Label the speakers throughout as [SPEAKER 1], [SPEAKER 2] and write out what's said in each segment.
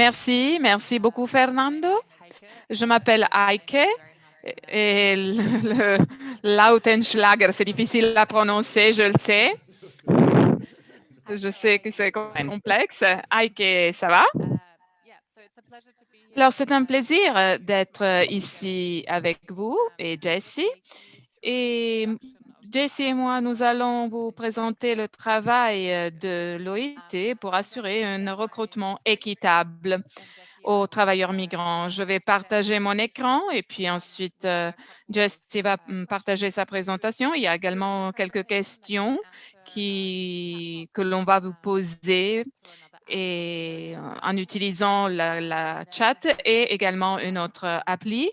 [SPEAKER 1] Merci beaucoup Fernando. Je m'appelle Heike et Lautenschlager, c'est difficile à prononcer, je le sais. Je sais que c'est complexe. Heike, ça va? Alors, c'est un plaisir d'être ici avec vous et Jessie. Et Jessie et moi, nous allons vous présenter le travail de l'OIT pour assurer un recrutement équitable aux travailleurs migrants. Je vais partager mon écran et puis ensuite, Jessie va partager sa présentation. Il y a également quelques questions que l'on va vous poser et en utilisant la chat et également une autre appli.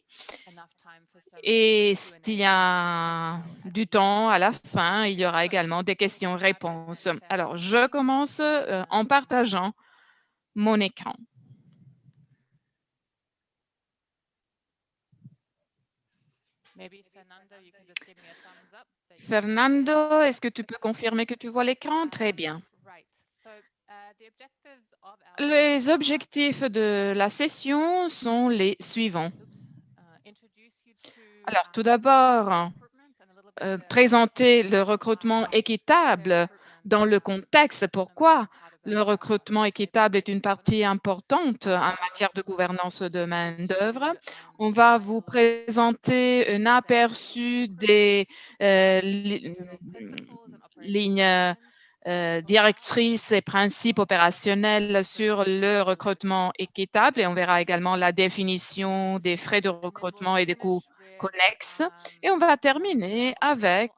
[SPEAKER 1] Et s'il y a du temps à la fin, il y aura également des questions-réponses. Alors, je commence en partageant mon écran. Fernando, est-ce que tu peux confirmer que tu vois l'écran? Très bien. Les objectifs de la session sont les suivants. Alors, tout d'abord, présenter le recrutement équitable dans le contexte. Pourquoi le recrutement équitable est une partie importante en matière de gouvernance de main-d'œuvre. On va vous présenter un aperçu des lignes directrices et principes opérationnels sur le recrutement équitable et on verra également la définition des frais de recrutement et des coûts connexes. Et on va terminer avec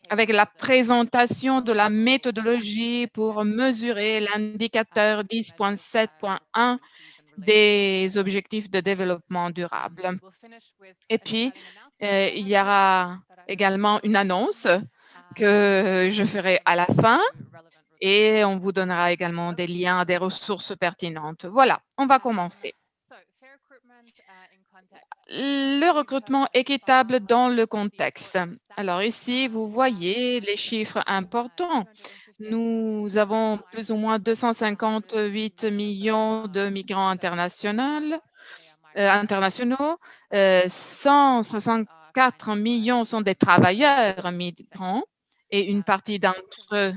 [SPEAKER 1] avec la présentation de la méthodologie pour mesurer l'indicateur 10.7.1 des objectifs de développement durable. Et puis, il y aura également une annonce que je ferai à la fin et on vous donnera également des liens à des ressources pertinentes. Voilà, on va commencer. Le recrutement équitable dans le contexte. Alors ici, vous voyez les chiffres importants. Nous avons plus ou moins 258 millions de migrants internationaux. 164 millions sont des travailleurs migrants et une partie d'entre eux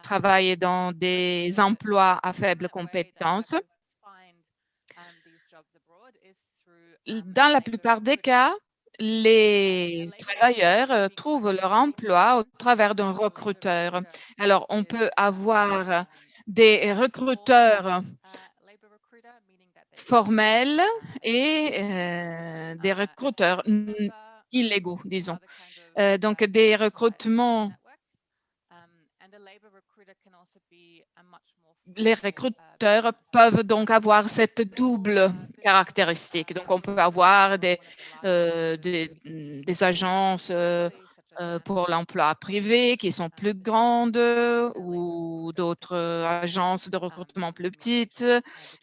[SPEAKER 1] travaillent dans des emplois à faible compétence. Dans la plupart des cas, les travailleurs trouvent leur emploi au travers d'un recruteur. Alors, on peut avoir des recruteurs formels et des recruteurs illégaux, disons. Donc, des recrutements. Les recruteurs peuvent donc avoir cette double caractéristique. Donc, on peut avoir des agences pour l'emploi privé qui sont plus grandes ou d'autres agences de recrutement plus petites.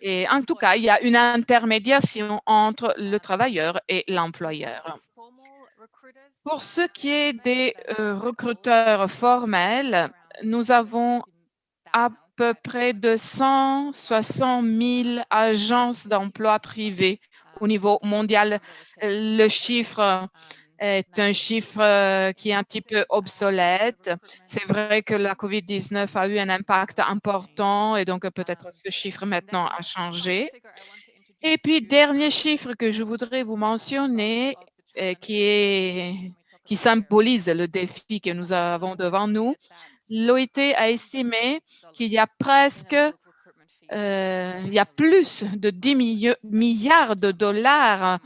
[SPEAKER 1] Et en tout cas, il y a une intermédiation entre le travailleur et l'employeur. Pour ce qui est des recruteurs formels, nous avons à peu près de 160 000 agences d'emploi privées au niveau mondial. Le chiffre est un chiffre qui est un petit peu obsolète. C'est vrai que la COVID-19 a eu un impact important et donc peut-être ce chiffre maintenant a changé. Et puis, dernier chiffre que je voudrais vous mentionner, qui symbolise le défi que nous avons devant nous, l'OIT a estimé qu'il y a plus de 10 milliards de dollars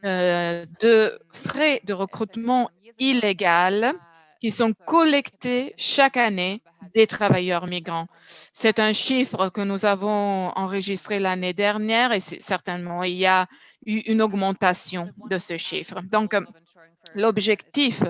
[SPEAKER 1] de frais de recrutement illégal qui sont collectés chaque année des travailleurs migrants. C'est un chiffre que nous avons enregistré l'année dernière et certainement il y a eu une augmentation de ce chiffre. Donc, l'objectif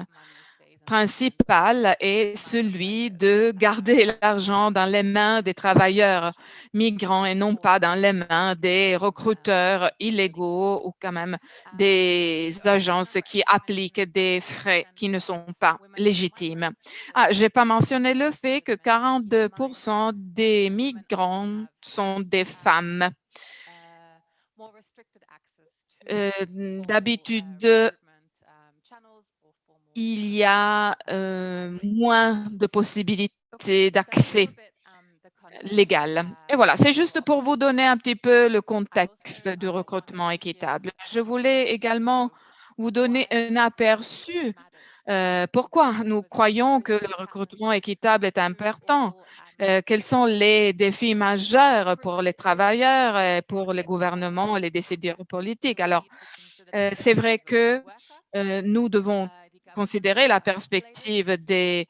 [SPEAKER 1] principal est celui de garder l'argent dans les mains des travailleurs migrants et non pas dans les mains des recruteurs illégaux ou quand même des agences qui appliquent des frais qui ne sont pas légitimes. Ah, je n'ai pas mentionné le fait que 42% des migrants sont des femmes. D'habitude, il y a moins de possibilités d'accès légal. Et voilà, c'est juste pour vous donner un petit peu le contexte du recrutement équitable. Je voulais également vous donner un aperçu. Pourquoi nous croyons que le recrutement équitable est important? Quels sont les défis majeurs pour les travailleurs et pour les gouvernements et les décideurs politiques? Alors, c'est vrai que nous devons considérer la perspective de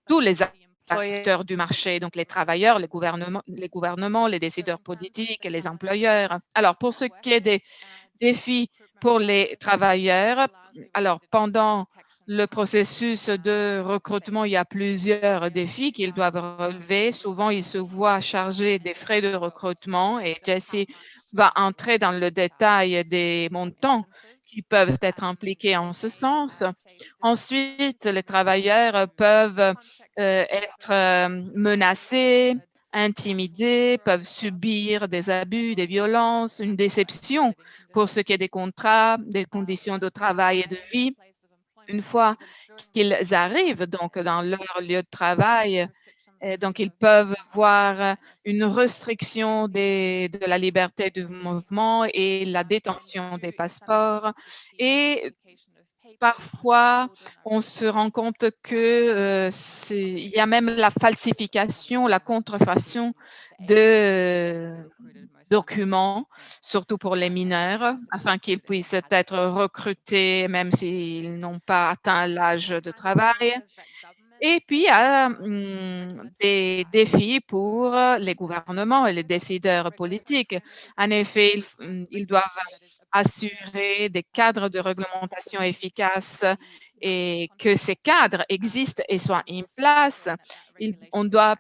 [SPEAKER 1] tous les acteurs du marché, donc les travailleurs, les décideurs politiques et les employeurs. Alors, pour ce qui est des défis pour les travailleurs, alors pendant le processus de recrutement, il y a plusieurs défis qu'ils doivent relever. Souvent, ils se voient chargés des frais de recrutement et Jessie va entrer dans le détail des montants qui peuvent être impliqués en ce sens. Ensuite, les travailleurs peuvent être menacés, intimidés, peuvent subir des abus, des violences, une déception pour ce qui est des contrats, des conditions de travail et de vie. Une fois qu'ils arrivent donc dans leur lieu de travail, donc, ils peuvent voir une restriction de la liberté de mouvement et la détention des passeports. Et parfois, on se rend compte que il y a même la falsification, la contrefaçon de documents, surtout pour les mineurs, afin qu'ils puissent être recrutés même s'ils n'ont pas atteint l'âge de travail. Et puis, il y a des défis pour les gouvernements et les décideurs politiques. En effet, ils doivent assurer des cadres de réglementation efficaces et que ces cadres existent et soient en place. On doit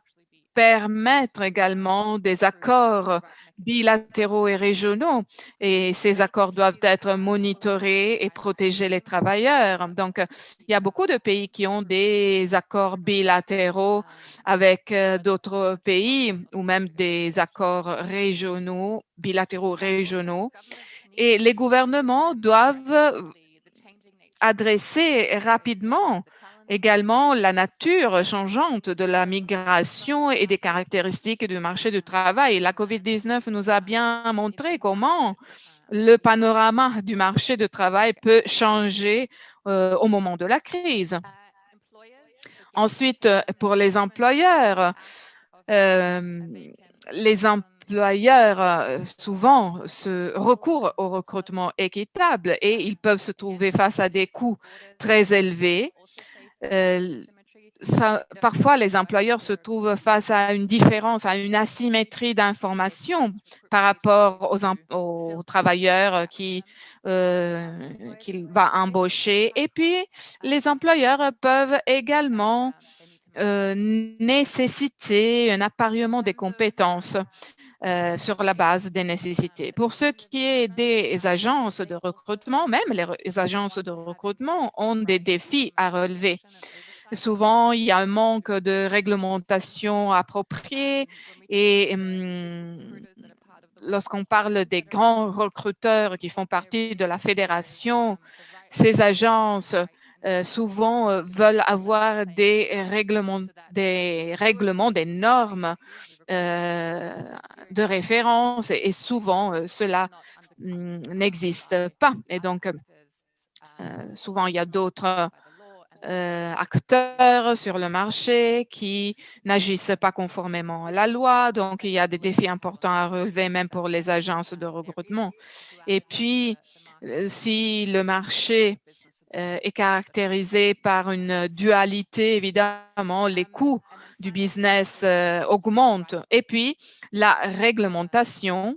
[SPEAKER 1] permettre également des accords bilatéraux et régionaux et ces accords doivent être monitorés et protéger les travailleurs. Donc, il y a beaucoup de pays qui ont des accords bilatéraux avec d'autres pays ou même des accords régionaux, bilatéraux régionaux. Et les gouvernements doivent adresser rapidement également la nature changeante de la migration et des caractéristiques du marché du travail. La COVID-19 nous a bien montré comment le panorama du marché du travail peut changer au moment de la crise. Ensuite, pour euh, les employeurs souvent se recourent au recrutement équitable et ils peuvent se trouver face à des coûts très élevés. Euh, Parfois, les employeurs se trouvent face à une différence, à une asymétrie d'information par rapport aux travailleurs qu'il va embaucher. Et puis, les employeurs peuvent également nécessiter un appariement des compétences sur la base des nécessités. Pour ce qui est des agences de recrutement, même les agences de recrutement ont des défis à relever. Souvent, il y a un manque de réglementation appropriée et lorsqu'on parle des grands recruteurs qui font partie de la fédération, ces agences souvent veulent avoir des normes de référence et souvent cela n'existe pas. Et donc, souvent, il y a d'autres acteurs sur le marché qui n'agissent pas conformément à la loi. Donc, il y a des défis importants à relever même pour les agences de recrutement. Et puis, si le marché est caractérisé par une dualité, évidemment, les coûts du business augmentent. Et puis, la réglementation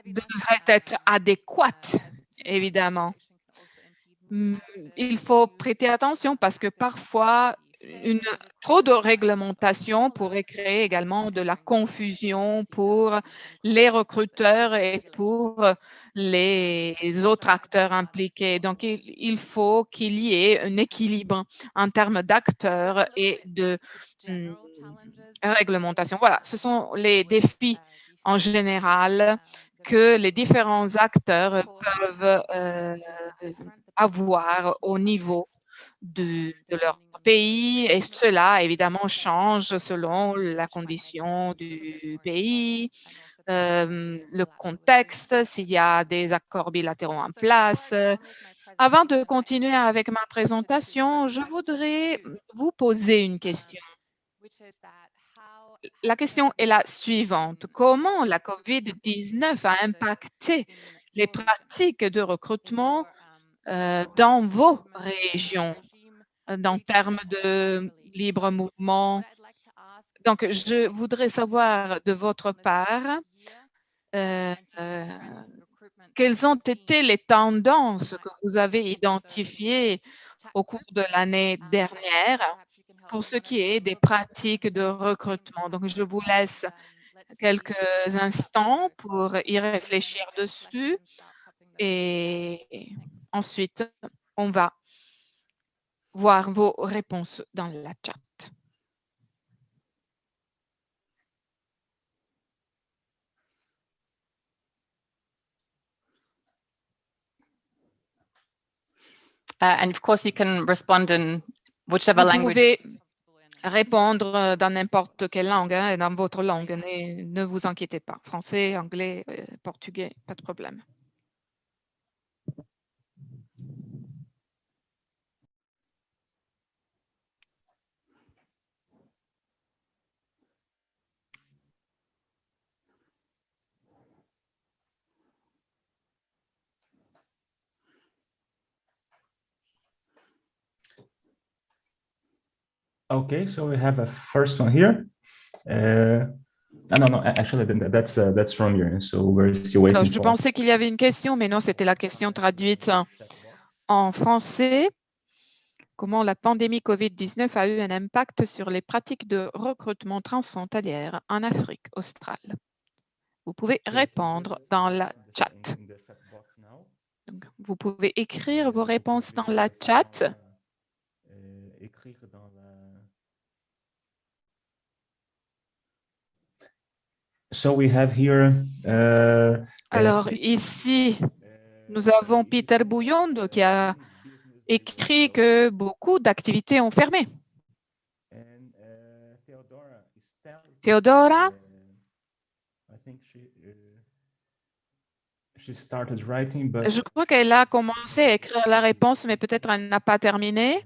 [SPEAKER 1] devrait être adéquate évidemment. Il faut prêter attention parce que parfois, trop de réglementation pourrait créer également de la confusion pour les recruteurs et pour les autres acteurs impliqués. Donc, il faut qu'il y ait un équilibre en termes d'acteurs et de réglementation. Voilà, ce sont les défis en général que les différents acteurs peuvent avoir au niveau de leur pays, et cela évidemment change selon la condition du pays, le contexte, s'il y a des accords bilatéraux en place. Avant de continuer avec ma présentation, je voudrais vous poser une question. La question est la suivante. Comment la COVID-19 a impacté les pratiques de recrutement dans vos régions, en termes de libre mouvement? Donc, je voudrais savoir de votre part euh, euh, quelles ont été les tendances que vous avez identifiées au cours de l'année dernière pour ce qui est des pratiques de recrutement. Donc, je vous laisse quelques instants pour y réfléchir dessus et ensuite, on va voir vos réponses dans la chat.
[SPEAKER 2] And of course, you can respond in whichever
[SPEAKER 1] Vous
[SPEAKER 2] language.
[SPEAKER 1] pouvez répondre dans n'importe quelle langue, hein, dans votre langue. Ne vous inquiétez pas. Français, anglais, portugais, pas de problème.
[SPEAKER 3] Okay, so we have a first one here. No, actually, that's from here. So we're still waiting.
[SPEAKER 1] Alors, je pensais qu'il y avait une question, mais non, c'était la question traduite en français. Comment la pandémie COVID-19 a eu un impact sur les pratiques de recrutement transfrontalière en Afrique australe? Vous pouvez répondre dans la chat. Donc, vous pouvez écrire vos réponses dans la chat.
[SPEAKER 3] So we have here,
[SPEAKER 1] alors ici, nous avons Peter Bouillon qui a écrit que beaucoup d'activités ont fermé. Theodora, je crois qu'elle a commencé à écrire la réponse, mais peut-être elle n'a pas terminé.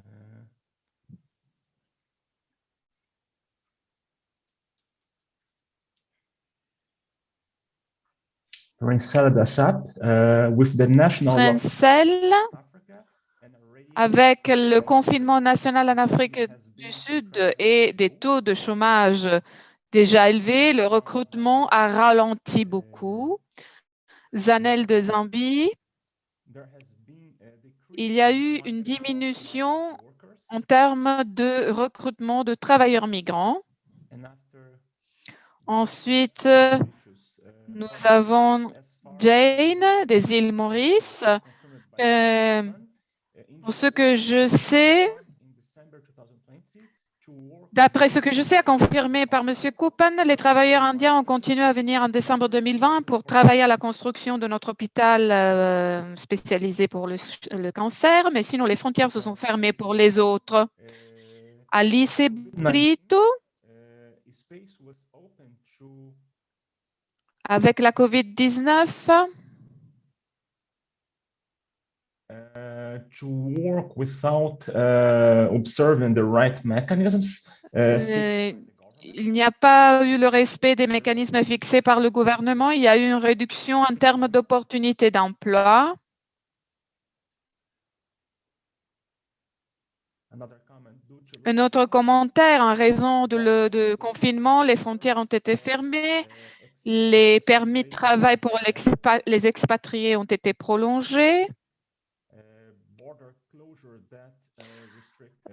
[SPEAKER 3] Rincel Dassap, with the national
[SPEAKER 1] Rincel, avec le confinement national en Afrique du Sud et des taux de chômage déjà élevés, le recrutement a ralenti beaucoup. Zanel de Zambie, il y a eu une diminution en termes de recrutement de travailleurs migrants. Ensuite, nous avons Jane des îles Maurice. Pour ce que je sais, d'après ce que je sais, confirmé par M. Coupen, les travailleurs indiens ont continué à venir en décembre 2020 pour travailler à la construction de notre hôpital spécialisé pour le cancer, mais sinon les frontières se sont fermées pour les autres. Alice Brito, avec la COVID-19,
[SPEAKER 3] to work without observing the right mechanisms.
[SPEAKER 1] Il n'y a pas eu le respect des mécanismes fixés par le gouvernement. Il y a eu une réduction en termes d'opportunités d'emploi. Un autre commentaire, en raison de confinement, les frontières ont été fermées Les permis de travail pour les expatriés ont été prolongés.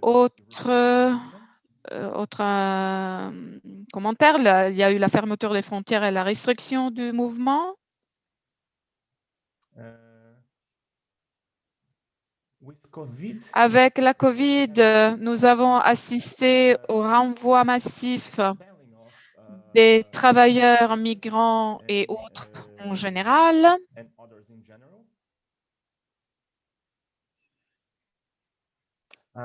[SPEAKER 1] Autre commentaire, là, il y a eu la fermeture des frontières et la restriction du mouvement. Avec la COVID, nous avons assisté au renvoi massif des travailleurs migrants et autres en général. Il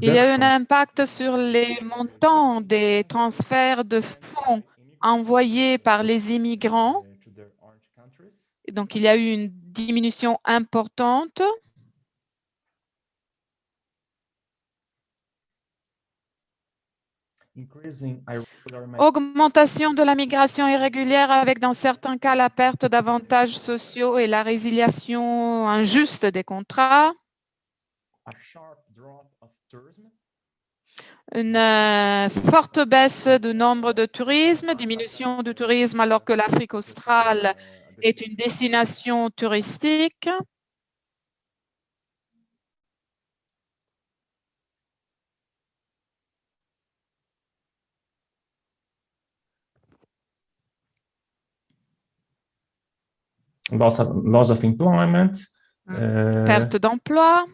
[SPEAKER 1] y a eu un impact sur les montants des transferts de fonds envoyés par les immigrants. Donc, il y a eu une diminution importante. Augmentation de la migration irrégulière avec, dans certains cas, la perte d'avantages sociaux et la résiliation injuste des contrats. Une forte baisse du nombre de tourisme, diminution du tourisme alors que l'Afrique australe est une destination touristique.
[SPEAKER 3] Loss of employment.
[SPEAKER 1] Perte d'emploi.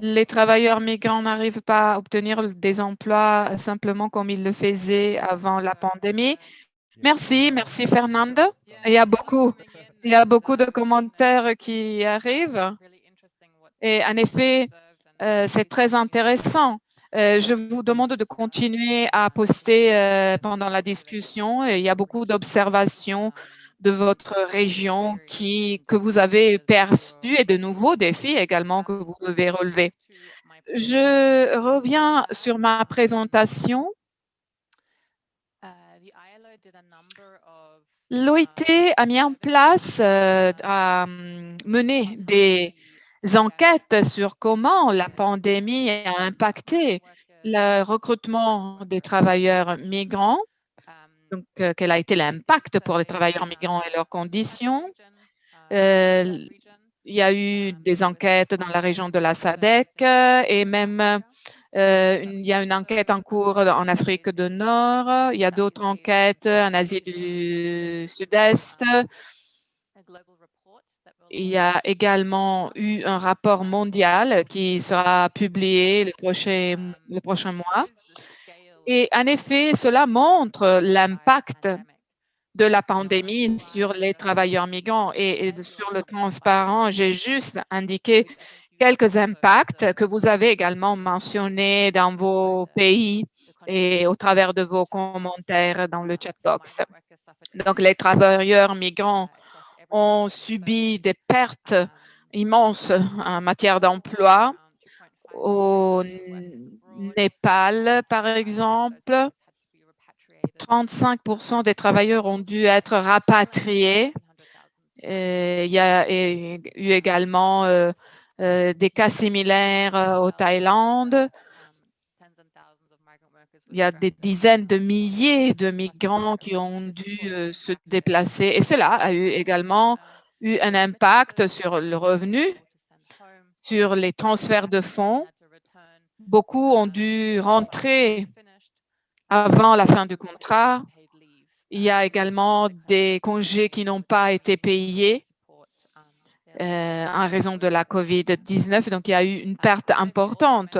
[SPEAKER 1] Les travailleurs migrants n'arrivent pas à obtenir des emplois simplement comme ils le faisaient avant la pandémie. Merci Fernando. Il y a beaucoup de commentaires qui arrivent. Et en effet, c'est très intéressant. Je vous demande de continuer à poster pendant la discussion. Et il y a beaucoup d'observations de votre région que vous avez perçues et de nouveaux défis également que vous devez relever. Je reviens sur ma présentation. L'OIT a mis en place, a mené des enquêtes sur comment la pandémie a impacté le recrutement des travailleurs migrants, donc quel a été l'impact pour les travailleurs migrants et leurs conditions. Il y a eu des enquêtes dans la région de la SADC et même il y a une enquête en cours en Afrique du Nord. Il y a d'autres enquêtes en Asie du Sud-Est. Il y a également eu un rapport mondial qui sera publié le prochain mois. Et en effet, cela montre l'impact de la pandémie sur les travailleurs migrants. Et sur le transparent, j'ai juste indiqué quelques impacts que vous avez également mentionnés dans vos pays et au travers de vos commentaires dans le chat box. Donc, les travailleurs migrants ont subi des pertes immenses en matière d'emploi. Au Népal, par exemple, 35% des travailleurs ont dû être rapatriés. Il y a eu également des cas similaires au Thaïlande. Il y a des dizaines de milliers de migrants qui ont dû se déplacer et cela a également eu un impact sur le revenu, sur les transferts de fonds. Beaucoup ont dû rentrer avant la fin du contrat. Il y a également des congés qui n'ont pas été payés en raison de la COVID-19. Donc, il y a eu une perte importante.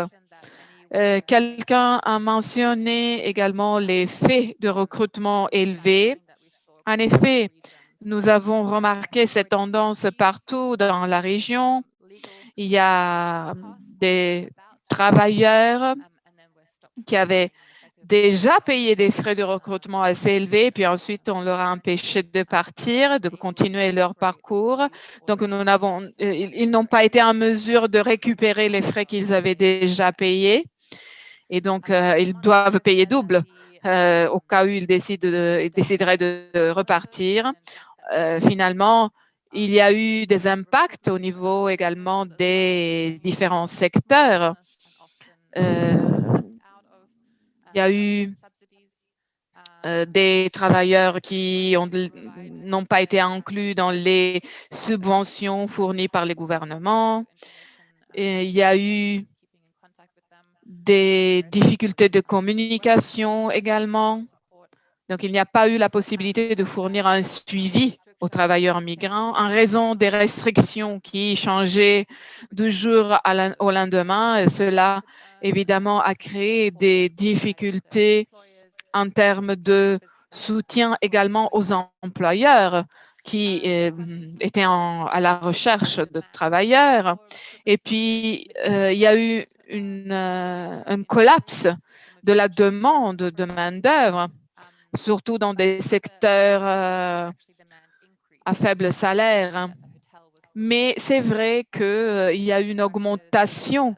[SPEAKER 1] Quelqu'un a mentionné également les faits de recrutement élevés. En effet, nous avons remarqué cette tendance partout dans la région. Il y a des travailleurs qui avaient déjà payé des frais de recrutement assez élevés, puis ensuite on leur a empêché de partir, de continuer leur parcours. Donc, ils n'ont pas été en mesure de récupérer les frais qu'ils avaient déjà payés. Et donc, ils doivent payer double au cas où ils décideraient de repartir. Finalement, il y a eu des impacts au niveau également des différents secteurs. Il y a eu des travailleurs qui n'ont pas été inclus dans les subventions fournies par les gouvernements. Et il y a eu des difficultés de communication également. Donc, il n'y a pas eu la possibilité de fournir un suivi aux travailleurs migrants en raison des restrictions qui changeaient du jour au lendemain. Et cela, évidemment, a créé des difficultés en termes de soutien également aux employeurs qui étaient à la recherche de travailleurs. Et puis, il y a eu un collapse de la demande de main-d'œuvre, surtout dans des secteurs à faible salaire. Mais c'est vrai qu'il y a eu une augmentation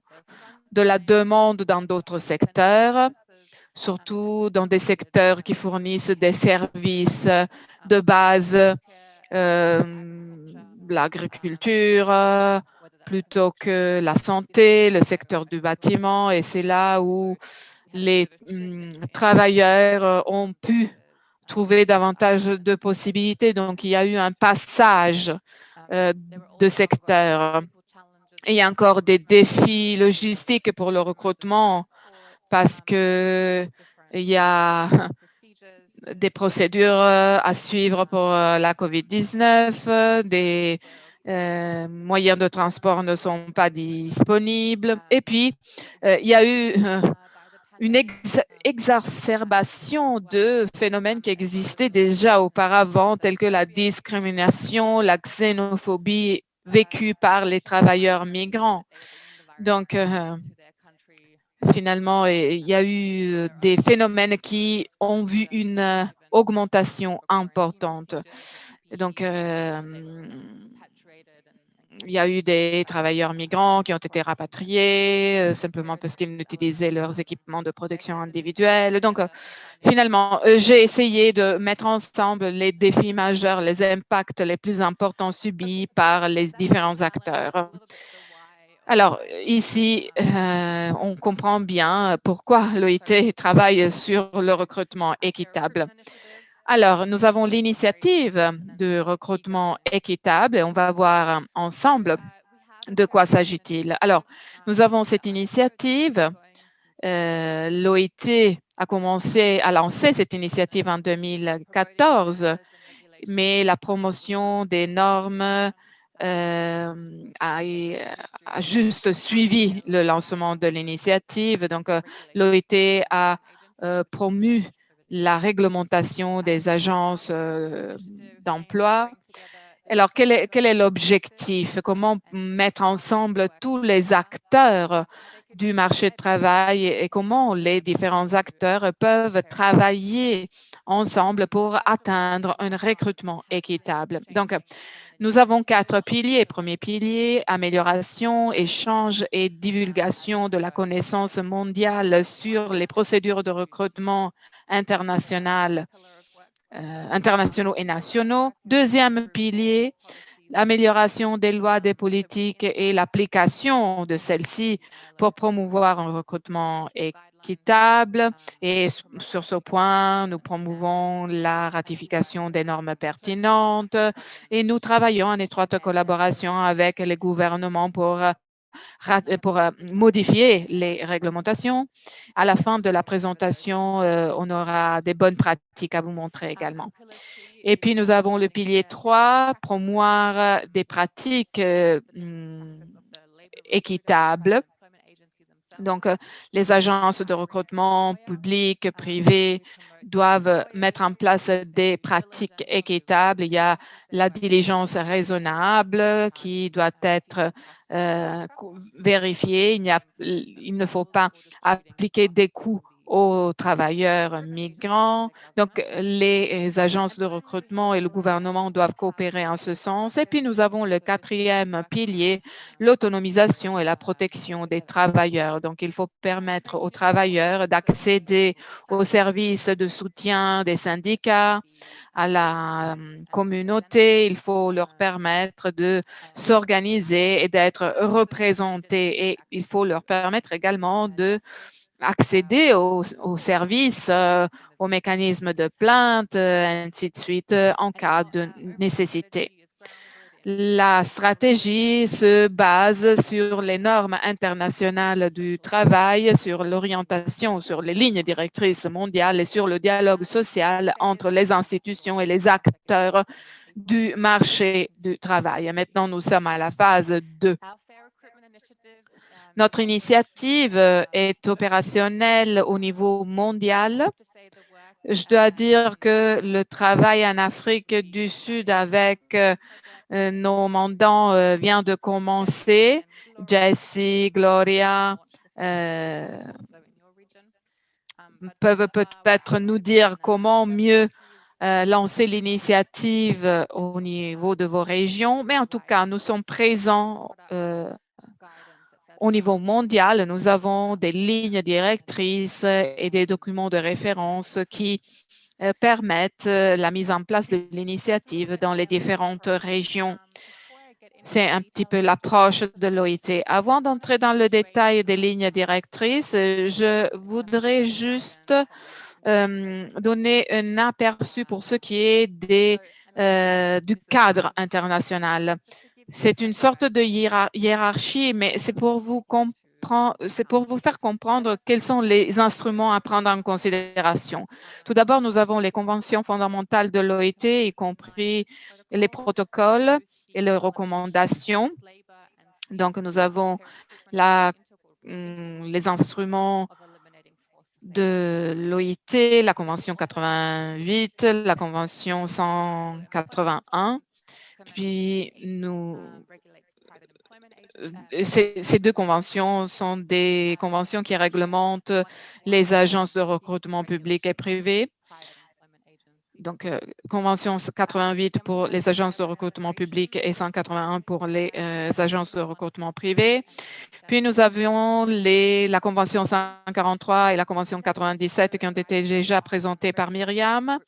[SPEAKER 1] de la demande dans d'autres secteurs, surtout dans des secteurs qui fournissent des services de base, l'agriculture, plutôt que la santé, le secteur du bâtiment. Et c'est là où les travailleurs ont pu trouver davantage de possibilités. Donc, il y a eu un passage de secteur. Et il y a encore des défis logistiques pour le recrutement parce qu'il y a des procédures à suivre pour la COVID-19, des moyens de transport ne sont pas disponibles. Et puis, il y a eu une exacerbation de phénomènes qui existaient déjà auparavant, tels que la discrimination, la xénophobie vécue par les travailleurs migrants. Donc, finalement, il y a eu des phénomènes qui ont vu une augmentation importante. Donc, il y a eu des travailleurs migrants qui ont été rapatriés simplement parce qu'ils n'utilisaient leurs équipements de protection individuelle. Donc, finalement, j'ai essayé de mettre ensemble les défis majeurs, les impacts les plus importants subis par les différents acteurs. Alors, ici, on comprend bien pourquoi l'OIT travaille sur le recrutement équitable. Alors, nous avons l'initiative de recrutement équitable et on va voir ensemble de quoi s'agit-il. Alors, nous avons cette initiative. L'OIT a commencé à lancer cette initiative en 2014, mais la promotion des normes a juste suivi le lancement de l'initiative. Donc, l'OIT a promu la réglementation des agences d'emploi. Alors, quel est l'objectif? Comment mettre ensemble tous les acteurs du marché de travail et comment les différents acteurs peuvent travailler ensemble pour atteindre un recrutement équitable? Donc, nous avons 4 piliers. Premier pilier, amélioration, échange et divulgation de la connaissance mondiale sur les procédures de recrutement internationaux et nationaux. Deuxième pilier, l'amélioration des lois, des politiques et l'application de celles-ci pour promouvoir un recrutement équitable. Et sur ce point, nous promouvons la ratification des normes pertinentes et nous travaillons en étroite collaboration avec les gouvernements pour modifier les réglementations. À la fin de la présentation, on aura des bonnes pratiques à vous montrer également. Et puis, nous avons le pilier 3, promouvoir des pratiques équitables. Donc, les agences de recrutement publiques, privées doivent mettre en place des pratiques équitables. Il y a la diligence raisonnable qui doit être vérifiée. Il ne faut pas appliquer des coûts aux travailleurs migrants. Donc, les agences de recrutement et le gouvernement doivent coopérer en ce sens. Et puis, nous avons le quatrième pilier, l'autonomisation et la protection des travailleurs. Donc, il faut permettre aux travailleurs d'accéder aux services de soutien des syndicats, à la communauté. Il faut leur permettre de s'organiser et d'être représentés. Et il faut leur permettre également de accéder aux services, aux mécanismes de plainte, ainsi de suite, en cas de nécessité. La stratégie se base sur les normes internationales du travail, sur l'orientation, sur les lignes directrices mondiales et sur le dialogue social entre les institutions et les acteurs du marché du travail. Maintenant, nous sommes à la phase 2. Notre initiative est opérationnelle au niveau mondial. Je dois dire que le travail en Afrique du Sud avec nos mandants vient de commencer. Jessie, Gloria peuvent peut-être nous dire comment mieux lancer l'initiative au niveau de vos régions. Mais en tout cas, nous sommes présents au niveau mondial. Nous avons des lignes directrices et des documents de référence qui permettent la mise en place de l'initiative dans les différentes régions. C'est un petit peu l'approche de l'OIT. Avant d'entrer dans le détail des lignes directrices, je voudrais juste donner un aperçu pour ce qui est du cadre international. C'est une sorte de hiérarchie, mais c'est pour vous faire comprendre quels sont les instruments à prendre en considération. Tout d'abord, nous avons les conventions fondamentales de l'OIT, y compris les protocoles et les recommandations. Donc, nous avons les instruments de l'OIT, la Convention 88, la Convention 181. Puis, ces deux conventions sont des conventions qui réglementent les agences de recrutement public et privé. Donc, Convention 88 pour les agences de recrutement public et 181 pour les agences de recrutement privé. Puis, nous avions la Convention 143 et la Convention 97 qui ont été déjà présentées par Myriam.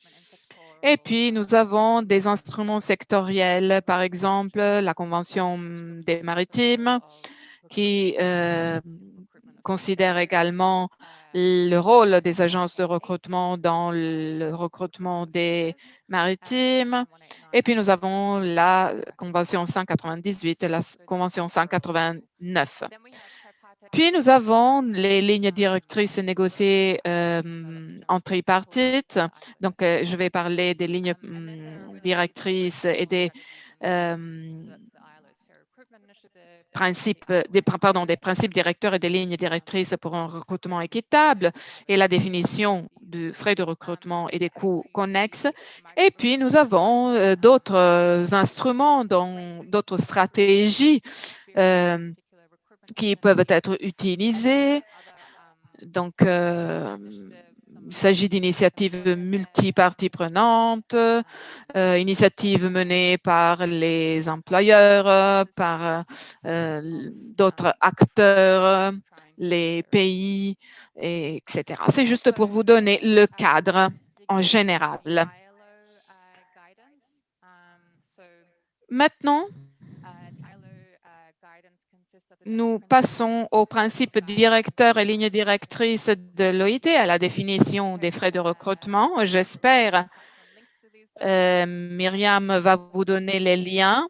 [SPEAKER 1] Et puis, nous avons des instruments sectoriels, par exemple, la Convention des maritimes qui considère également le rôle des agences de recrutement dans le recrutement des maritimes. Et puis, nous avons la Convention 198 et la Convention 189. Puis, nous avons les lignes directrices négociées en tripartite. Donc, je vais parler des lignes directrices et des des principes directeurs et des lignes directrices pour un recrutement équitable et la définition du frais de recrutement et des coûts connexes. Et puis, nous avons d'autres instruments, d'autres stratégies qui peuvent être utilisées. Donc, il s'agit d'initiatives multiparties prenantes, initiatives menées par les employeurs, par d'autres acteurs, les pays, etc. C'est juste pour vous donner le cadre en général. Maintenant, nous passons aux principes directeurs et lignes directrices de l'OIT, à la définition des frais de recrutement. J'espère Myriam va vous donner les liens.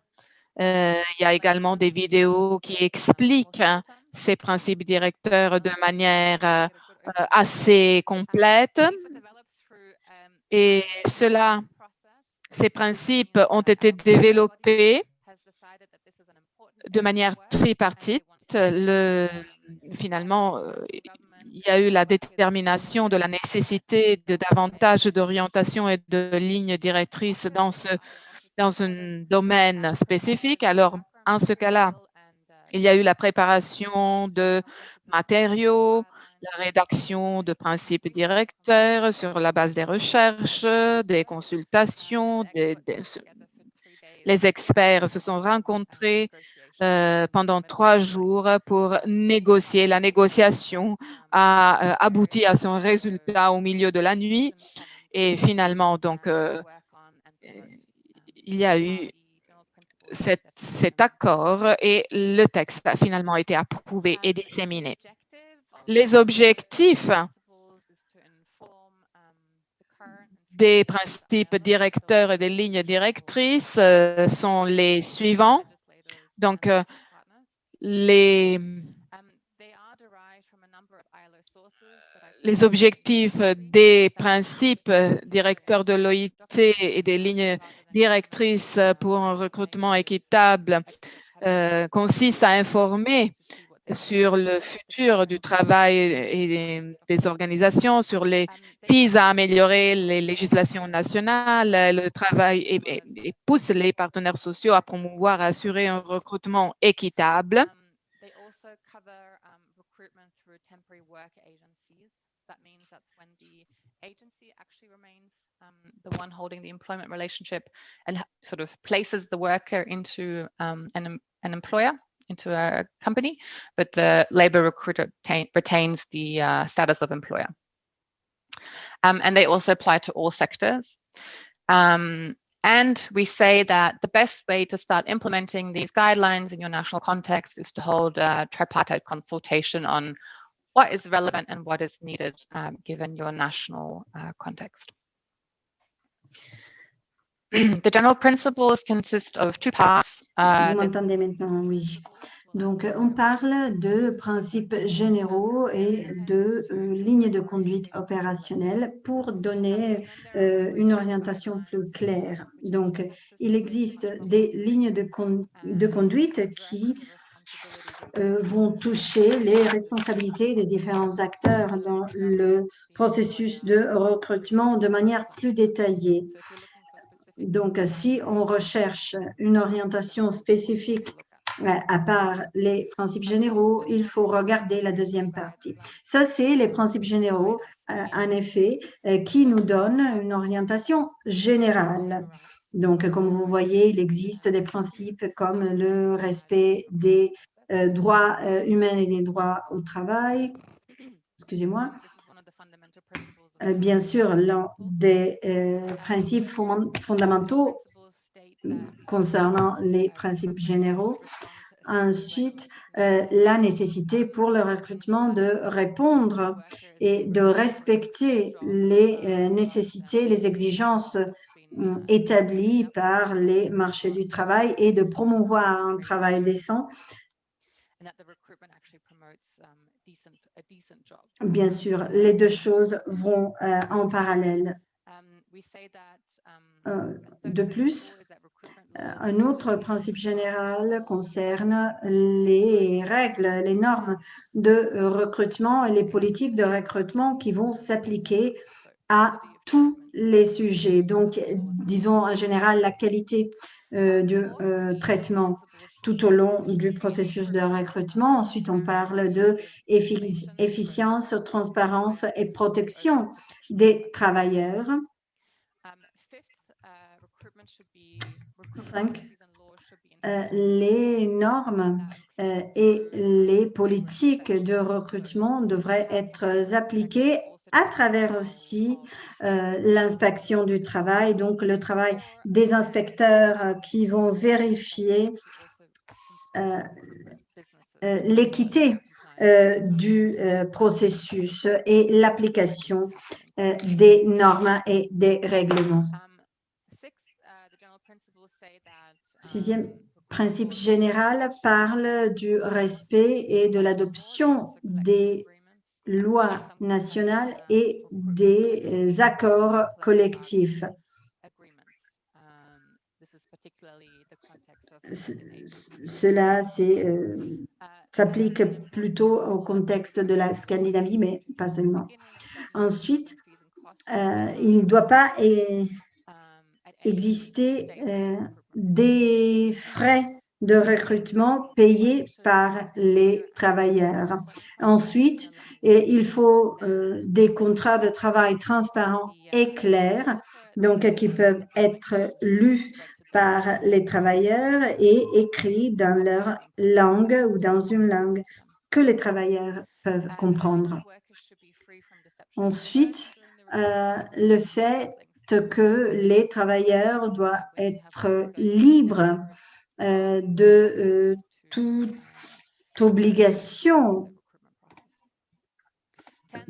[SPEAKER 1] Il y a également des vidéos qui expliquent ces principes directeurs de manière assez complète. Et ces principes ont été développés de manière tripartite. Finalement, il y a eu la détermination de la nécessité de davantage d'orientation et de lignes directrices dans un domaine spécifique. Alors, en ce cas-là, Il y a eu la préparation de matériaux, la rédaction de principes directeurs sur la base des recherches, des consultations. Les experts se sont rencontrés pendant 3 jours pour négocier. La négociation a abouti à son résultat au milieu de la nuit. Et finalement, donc, il y a eu cet accord et le texte a finalement été approuvé et disséminé. Les objectifs des principes directeurs et des lignes directrices sont les suivants. Donc, les objectifs des principes directeurs de l'OIT et des lignes directrices pour un recrutement équitable consistent à informer sur le futur du travail et des organisations, sur les pistes à améliorer les législations nationales, le travail et pousse les partenaires sociaux à promouvoir, à assurer un recrutement équitable.
[SPEAKER 2] That means that's when the agency actually remains the one holding the employment relationship and sort of places the worker into an employer, into a company, but the labor recruiter retains the status of employer. And they also apply to all sectors. And we say that the best way to start implementing these guidelines in your national context is to hold a tripartite consultation on what is relevant and what is needed given your national context. The general principles consist of 2 parts.
[SPEAKER 4] Vous m'entendez maintenant? Oui. Donc, on parle de principes généraux et de lignes de conduite opérationnelle pour donner une orientation plus claire. Donc, il existe des lignes de conduite qui vont toucher les responsabilités des différents acteurs dans le processus de recrutement de manière plus détaillée. Donc, si on recherche une orientation spécifique à part les principes généraux, il faut regarder la deuxième partie. Ça, c'est les principes généraux, en effet, qui nous donnent une orientation générale. Donc, comme vous voyez, il existe des principes comme le respect des droits humains et des droits au travail. Excusez-moi. Bien sûr, l'un des principes fondamentaux concernant les principes généraux. Ensuite, la nécessité pour le recrutement de répondre et de respecter les nécessités, les exigences établies par les marchés du travail et de promouvoir un travail décent. Bien sûr, les 2 choses vont en parallèle. De plus, un autre principe général concerne les règles, les normes de recrutement et les politiques de recrutement qui vont s'appliquer à tous les sujets. Donc, disons en général la qualité du traitement tout au long du processus de recrutement. Ensuite, on parle de efficience, transparence et protection des travailleurs. 5. Les normes et les politiques de recrutement devraient être appliquées à travers aussi l'inspection du travail, donc le travail des inspecteurs qui vont vérifier l'équité du processus et l'application des normes et des règlements. 6e principe général parle du respect et de l'adoption des lois nationales et des accords collectifs. Cela s'applique plutôt au contexte de la Scandinavie, mais pas seulement. Ensuite, il ne doit pas exister des frais de recrutement payés par les travailleurs. Ensuite, il faut des contrats de travail transparents et clairs, donc qui peuvent être lus par les travailleurs et écrits dans leur langue ou dans une langue que les travailleurs peuvent comprendre. Ensuite, le fait que les travailleurs doivent être libres de toute obligation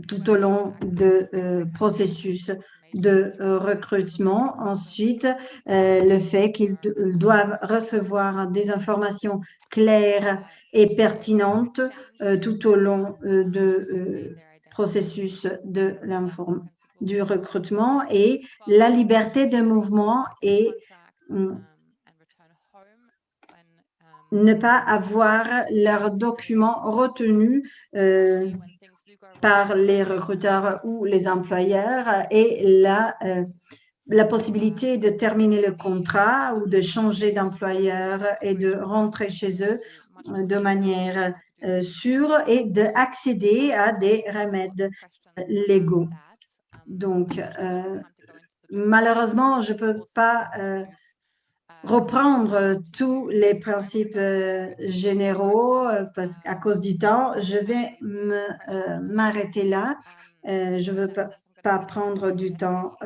[SPEAKER 4] tout au long du processus de recrutement. Ensuite, le fait qu'ils doivent recevoir des informations claires et pertinentes tout au long du processus du recrutement et la liberté de mouvement et ne pas avoir leurs documents retenus par les recruteurs ou les employeurs et la possibilité de terminer le contrat ou de changer d'employeur et de rentrer chez eux de manière sûre et d'accéder à des remèdes légaux. Donc, malheureusement, je ne peux pas reprendre tous les principes généraux à cause du temps. Je vais m'arrêter là. Je ne veux pas prendre du temps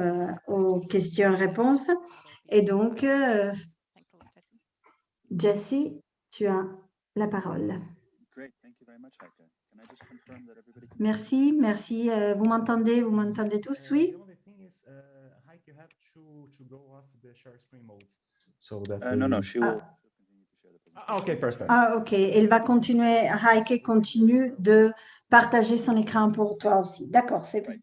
[SPEAKER 4] aux questions-réponses. Et donc, Jessie, tu as la parole. Merci, merci. Vous m'entendez tous, oui?
[SPEAKER 3] No, she will. Okay, perfect.
[SPEAKER 4] Ah, ok. Elle va continuer, Heike continue de partager son écran pour toi aussi. D'accord, c'est bon.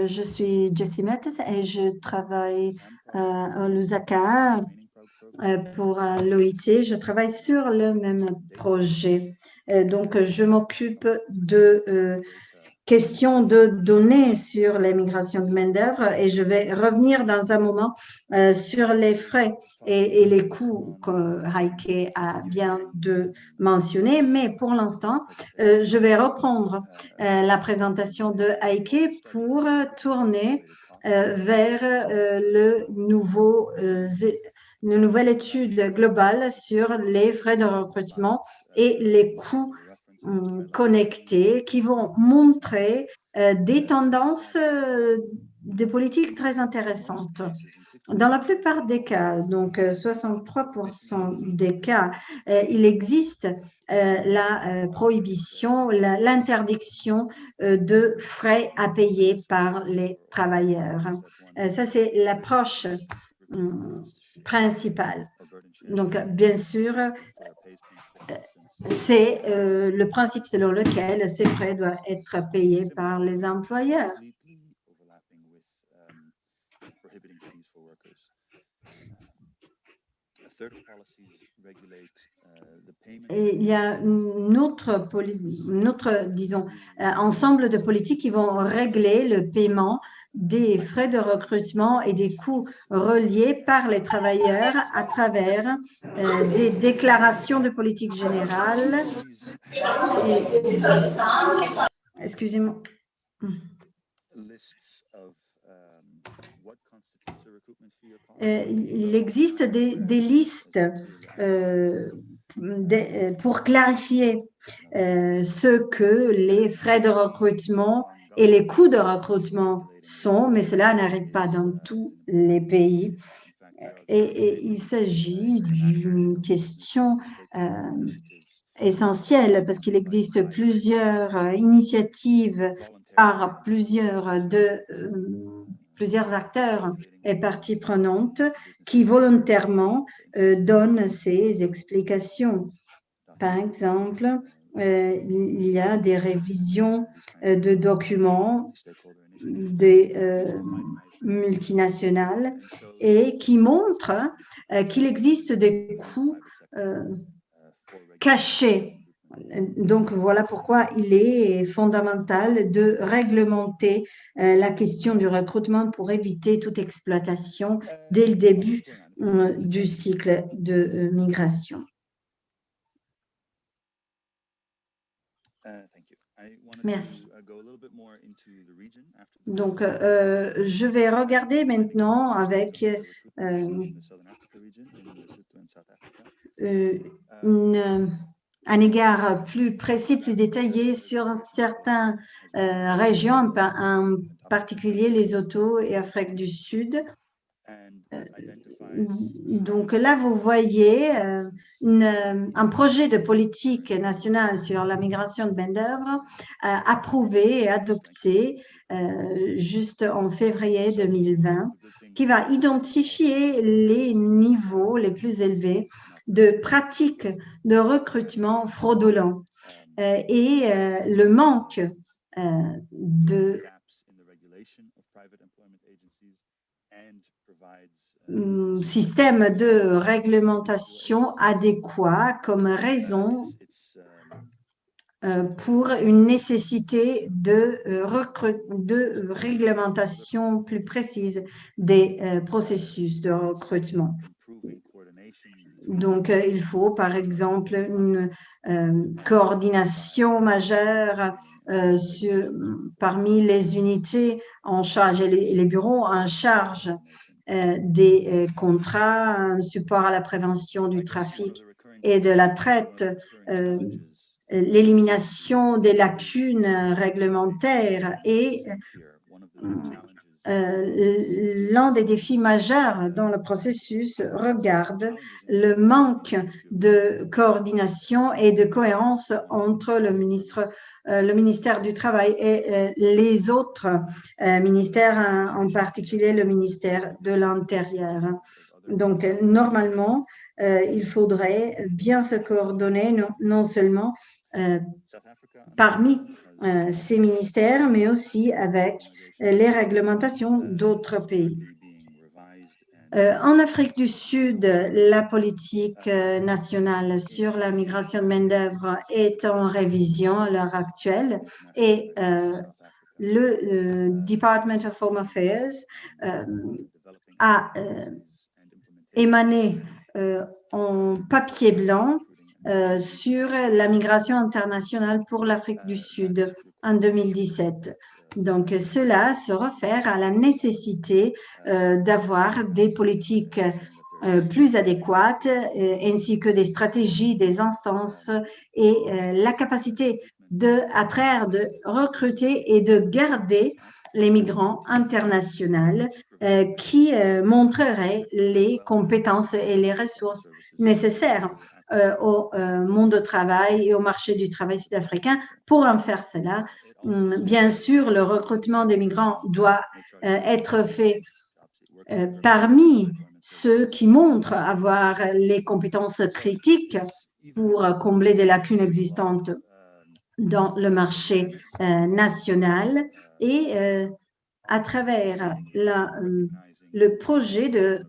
[SPEAKER 4] Je suis Jessie Mertens et je travaille à Lusaka pour l'OIT. Je travaille sur le même projet. Donc, je m'occupe de question de données sur l'immigration de main-d'œuvre et je vais revenir dans un moment sur les frais et les coûts que Heike a bien mentionné. Mais pour l'instant, je vais reprendre la présentation de Heike pour tourner vers une nouvelle étude globale sur les frais de recrutement et les coûts connectés qui vont montrer des tendances de politique très intéressantes. Dans la plupart des cas, donc 63% des cas, il existe la prohibition, l'interdiction de frais à payer par les travailleurs. Ça, c'est l'approche principale. Donc, bien sûr, c'est le principe selon lequel ces frais doivent être payés par les employeurs. Et il y a disons, ensemble de politiques qui vont régler le paiement des frais de recrutement et des coûts reliés par les travailleurs à travers des déclarations de politique générale. Excusez-moi. Il existe des listes pour clarifier ce que les frais de recrutement et les coûts de recrutement sont, mais cela n'arrive pas dans tous les pays. Et il s'agit d'une question essentielle parce qu'il existe plusieurs initiatives par plusieurs acteurs et parties prenantes qui volontairement donnent ces explications. Par exemple, il y a des révisions de documents des multinationales et qui montrent qu'il existe des coûts cachés Donc, voilà pourquoi il est fondamental de réglementer la question du recrutement pour éviter toute exploitation dès le début du cycle de migration. Merci. Donc, je vais regarder maintenant avec un égard plus précis, plus détaillé sur certaines régions, en particulier Lesotho et Afrique du Sud. Donc là, vous voyez un projet de politique nationale sur la migration de main-d'œuvre approuvé et adopté juste en février 2020, qui va identifier les niveaux les plus élevés de pratiques de recrutement fraudulent et le manque de système de réglementation adéquat comme raison pour une nécessité de réglementation plus précise des processus de recrutement. Donc, il faut, par exemple, une coordination majeure parmi les unités en charge et les bureaux en charge des contrats, un support à la prévention du trafic et de la traite, l'élimination des lacunes réglementaires et l'un des défis majeurs dans le processus regarde le manque de coordination et de cohérence entre le ministère du Travail et les autres ministères, en particulier le ministère de l'Intérieur. Donc, normalement, il faudrait bien se coordonner, non seulement parmi ces ministères, mais aussi avec les réglementations d'autres pays. En Afrique du Sud, la politique nationale sur la migration de main-d'œuvre est en révision à l'heure actuelle et le Department of Home Affairs a émané en papier blanc sur la migration internationale pour l'Afrique du Sud en 2017. Donc, cela se réfère à la nécessité d'avoir des politiques plus adéquates ainsi que des stratégies, des instances et la capacité d'attraire, de recruter et de garder les migrants internationaux qui montreraient les compétences et les ressources nécessaires au monde du travail et au marché du travail sud-africain. Pour en faire cela, bien sûr, le recrutement des migrants doit être fait parmi ceux qui montrent avoir les compétences critiques pour combler des lacunes existantes dans le marché national et à travers le projet de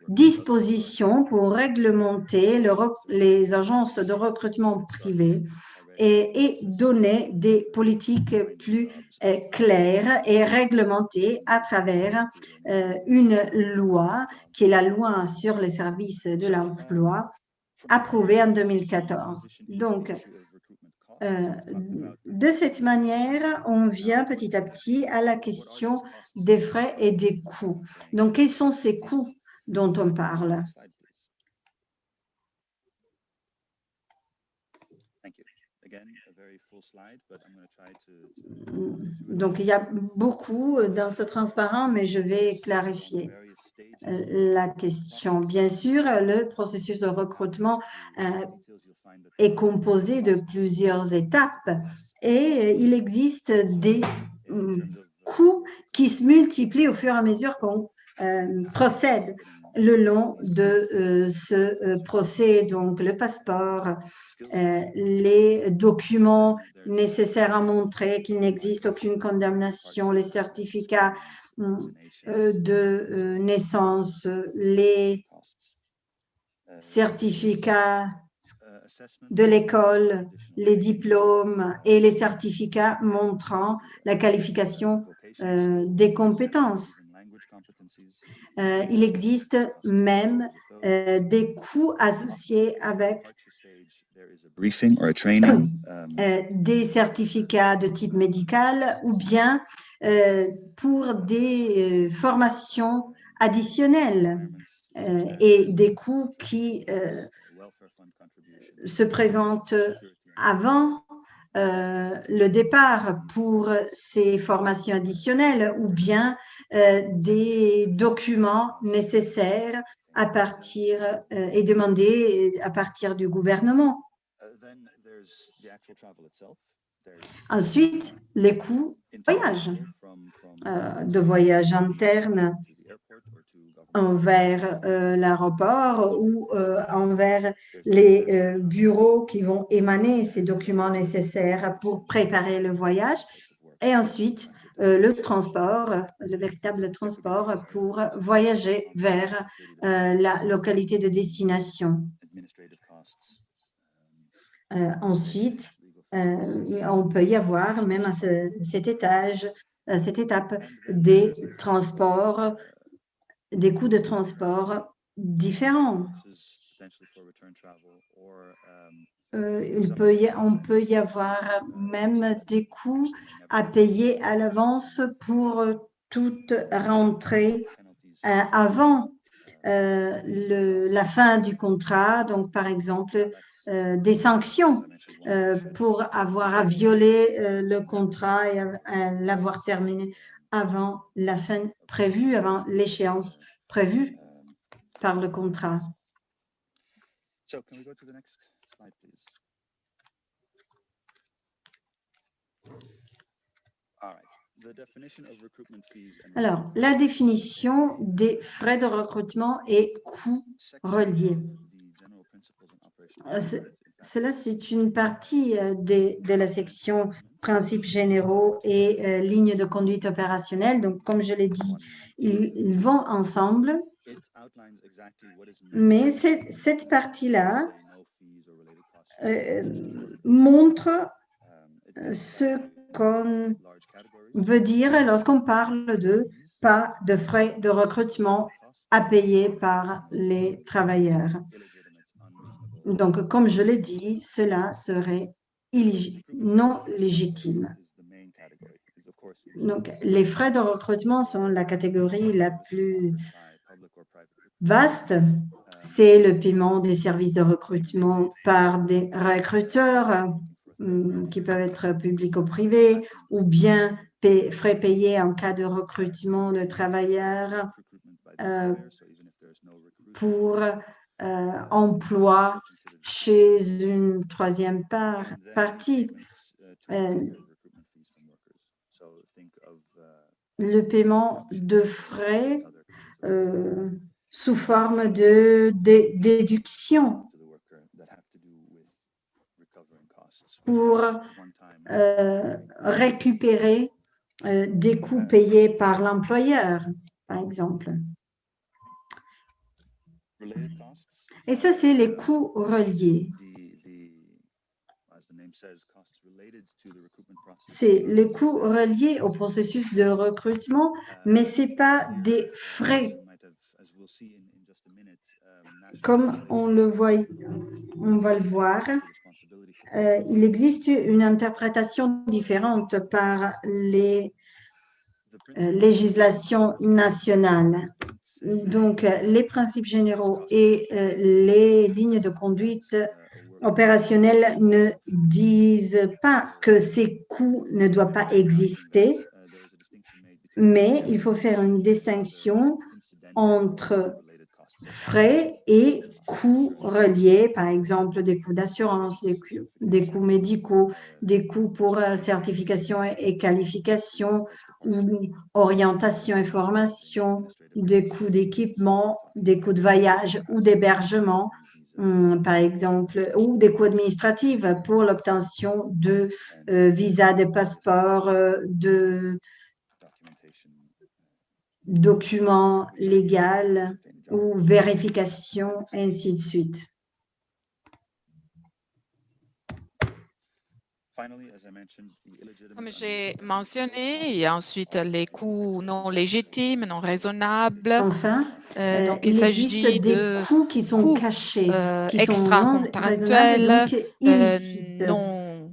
[SPEAKER 4] dispositions pour réglementer les agences de recrutement privées et donner des politiques plus claires et réglementées à travers une loi qui est la loi sur les services de l'emploi approuvée en 2014. Donc, de cette manière, on vient petit à petit à la question des frais et des coûts. Donc, quels sont ces coûts dont on parle? Donc, il y a beaucoup dans ce transparent, mais je vais clarifier la question. Bien sûr, le processus de recrutement est composé de plusieurs étapes et il existe des coûts qui se multiplient au fur et à mesure qu'on procède le long de ce procès, donc le passeport, les documents nécessaires à montrer qu'il n'existe aucune condamnation, les certificats de naissance, les certificats de l'école, les diplômes et les certificats montrant la qualification des compétences. Il existe même des coûts associés avec des certificats de type médical ou bien pour des formations additionnelles et des coûts qui se présentent avant le départ pour ces formations additionnelles ou bien des documents nécessaires à partir et demandés à partir du gouvernement. Ensuite, les coûts de voyage interne envers l'aéroport ou envers les bureaux qui vont émaner ces documents nécessaires pour préparer le voyage. Et ensuite, le transport, le véritable transport pour voyager vers la localité de destination. Ensuite, on peut y avoir même à cette étape des transports, des coûts de transport différents. On peut y avoir même des coûts à payer à l'avance pour toute rentrée avant la fin du contrat. Donc, par exemple, des sanctions pour avoir violé le contrat et l'avoir terminé avant la fin prévue, avant l'échéance prévue par le contrat. Alors, la définition des frais de recrutement et coûts reliés. Cela, c'est une partie de la section principes généraux et lignes de conduite opérationnelle. Donc, comme je l'ai dit, ils vont ensemble. Mais cette partie-là montre ce qu'on veut dire lorsqu'on parle de pas de frais de recrutement à payer par les travailleurs. Donc, comme je l'ai dit, cela serait non légitime. Donc, les frais de recrutement sont la catégorie la plus vaste. C'est le paiement des services de recrutement par des recruteurs qui peuvent être publics ou privés, ou bien frais payés en cas de recrutement de travailleurs pour emploi chez une troisième partie. Le paiement de frais sous forme de déduction pour récupérer des coûts payés par l'employeur, par exemple. Et ça, c'est les coûts reliés. C'est les coûts reliés au processus de recrutement, mais ce n'est pas des frais. Comme on va le voir, il existe une interprétation différente par les législations nationales. Donc, les principes généraux et les lignes de conduite opérationnelles ne disent pas que ces coûts ne doivent pas exister, mais il faut faire une distinction entre frais et coûts reliés, par exemple des coûts d'assurance, des coûts médicaux, des coûts pour certification et qualification, ou orientation et formation, des coûts d'équipement, des coûts de voyage ou d'hébergement, par exemple, ou des coûts administratifs pour l'obtention de visas, de passeports, de documents légaux ou vérification, ainsi de suite.
[SPEAKER 1] Comme j'ai mentionné, il y a ensuite les coûts non légitimes, non raisonnables.
[SPEAKER 4] Enfin,
[SPEAKER 1] Donc, il
[SPEAKER 4] il existe
[SPEAKER 1] s'agit
[SPEAKER 4] des
[SPEAKER 1] de
[SPEAKER 4] coûts qui sont
[SPEAKER 1] coûts
[SPEAKER 4] cachés, qui sont non raisonnables et
[SPEAKER 1] extra-contractuels,
[SPEAKER 4] donc illicites.
[SPEAKER 1] non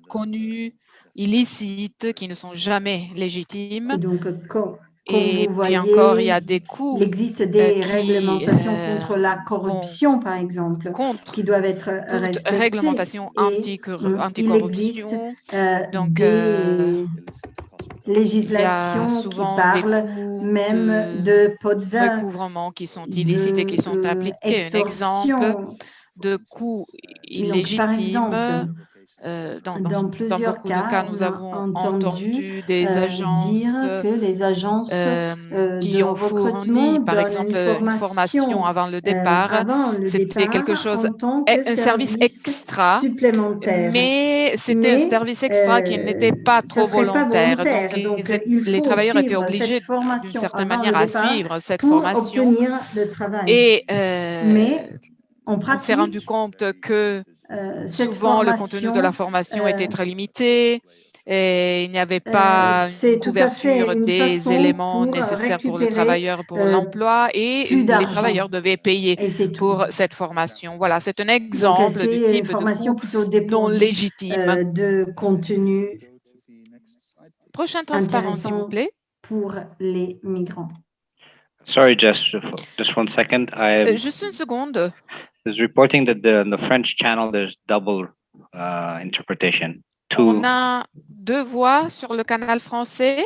[SPEAKER 1] connus, illicites, qui ne sont jamais légitimes.
[SPEAKER 4] Et donc, comme
[SPEAKER 1] Et
[SPEAKER 4] vous
[SPEAKER 1] puis encore, il y
[SPEAKER 4] voyez,
[SPEAKER 1] a des coûts
[SPEAKER 4] il existe des
[SPEAKER 1] qui
[SPEAKER 4] réglementations contre la
[SPEAKER 1] vont
[SPEAKER 4] corruption, par exemple,
[SPEAKER 1] contre
[SPEAKER 4] qui doivent être
[SPEAKER 1] toute
[SPEAKER 4] respectées.
[SPEAKER 1] réglementation
[SPEAKER 4] Et il existe
[SPEAKER 1] anticorruption. Donc,
[SPEAKER 4] des
[SPEAKER 1] il y a
[SPEAKER 4] législations qui
[SPEAKER 1] souvent des
[SPEAKER 4] parlent
[SPEAKER 1] coûts
[SPEAKER 4] même
[SPEAKER 1] de
[SPEAKER 4] de pots de vin,
[SPEAKER 1] recouvrement qui sont illicites et qui sont
[SPEAKER 4] de
[SPEAKER 1] appliqués. Un exemple
[SPEAKER 4] extorsion.
[SPEAKER 1] de coûts
[SPEAKER 4] Donc, par exemple,
[SPEAKER 1] illégitimes.
[SPEAKER 4] dans
[SPEAKER 1] Dans
[SPEAKER 4] plusieurs
[SPEAKER 1] beaucoup de
[SPEAKER 4] cas,
[SPEAKER 1] cas,
[SPEAKER 4] on
[SPEAKER 1] nous
[SPEAKER 4] a
[SPEAKER 1] avons
[SPEAKER 4] entendu
[SPEAKER 1] entendu des agences
[SPEAKER 4] dire que les agences
[SPEAKER 1] qui
[SPEAKER 4] de
[SPEAKER 1] ont fourni,
[SPEAKER 4] recrutement
[SPEAKER 1] par
[SPEAKER 4] donnent
[SPEAKER 1] exemple,
[SPEAKER 4] une
[SPEAKER 1] une formation avant le départ. C'était quelque chose,
[SPEAKER 4] en tant que
[SPEAKER 1] un service
[SPEAKER 4] service
[SPEAKER 1] extra,
[SPEAKER 4] supplémentaire.
[SPEAKER 1] mais c'était un
[SPEAKER 4] Mais
[SPEAKER 1] service extra qui n'était pas
[SPEAKER 4] ça
[SPEAKER 1] trop
[SPEAKER 4] ne serait pas
[SPEAKER 1] volontaire. Donc,
[SPEAKER 4] volontaire. Donc, il
[SPEAKER 1] les
[SPEAKER 4] faut
[SPEAKER 1] travailleurs étaient
[SPEAKER 4] suivre cette
[SPEAKER 1] obligés, d'une
[SPEAKER 4] formation
[SPEAKER 1] certaine
[SPEAKER 4] avant le
[SPEAKER 1] manière, à
[SPEAKER 4] départ
[SPEAKER 1] suivre cette
[SPEAKER 4] pour
[SPEAKER 1] formation.
[SPEAKER 4] obtenir le travail.
[SPEAKER 1] Et
[SPEAKER 4] Mais en
[SPEAKER 1] on s'est rendu
[SPEAKER 4] pratique,
[SPEAKER 1] compte que
[SPEAKER 4] cette
[SPEAKER 1] souvent, le contenu de la formation était très limité et il n'y avait pas
[SPEAKER 4] c'est
[SPEAKER 1] une
[SPEAKER 4] tout à fait
[SPEAKER 1] couverture
[SPEAKER 4] une
[SPEAKER 1] des
[SPEAKER 4] façon
[SPEAKER 1] éléments
[SPEAKER 4] pour
[SPEAKER 1] nécessaires pour le
[SPEAKER 4] récupérer
[SPEAKER 1] travailleur, pour l'emploi, et
[SPEAKER 4] plus
[SPEAKER 1] les
[SPEAKER 4] d'argent.
[SPEAKER 1] travailleurs devaient payer
[SPEAKER 4] Et c'est tout.
[SPEAKER 1] pour cette formation. Voilà, c'est un
[SPEAKER 4] Donc,
[SPEAKER 1] exemple du
[SPEAKER 4] c'est une
[SPEAKER 1] type de
[SPEAKER 4] formation
[SPEAKER 1] coût
[SPEAKER 4] plutôt
[SPEAKER 1] non
[SPEAKER 4] dépourvue
[SPEAKER 1] légitime.
[SPEAKER 4] de contenu
[SPEAKER 1] Prochaine transparence, s'il vous
[SPEAKER 4] intéressant
[SPEAKER 1] plaît.
[SPEAKER 4] pour les migrants.
[SPEAKER 5] Sorry, just 1 second.
[SPEAKER 1] Juste une seconde.
[SPEAKER 5] Is reporting that the French channel there's double interpretation.
[SPEAKER 1] On a deux voix sur le canal français.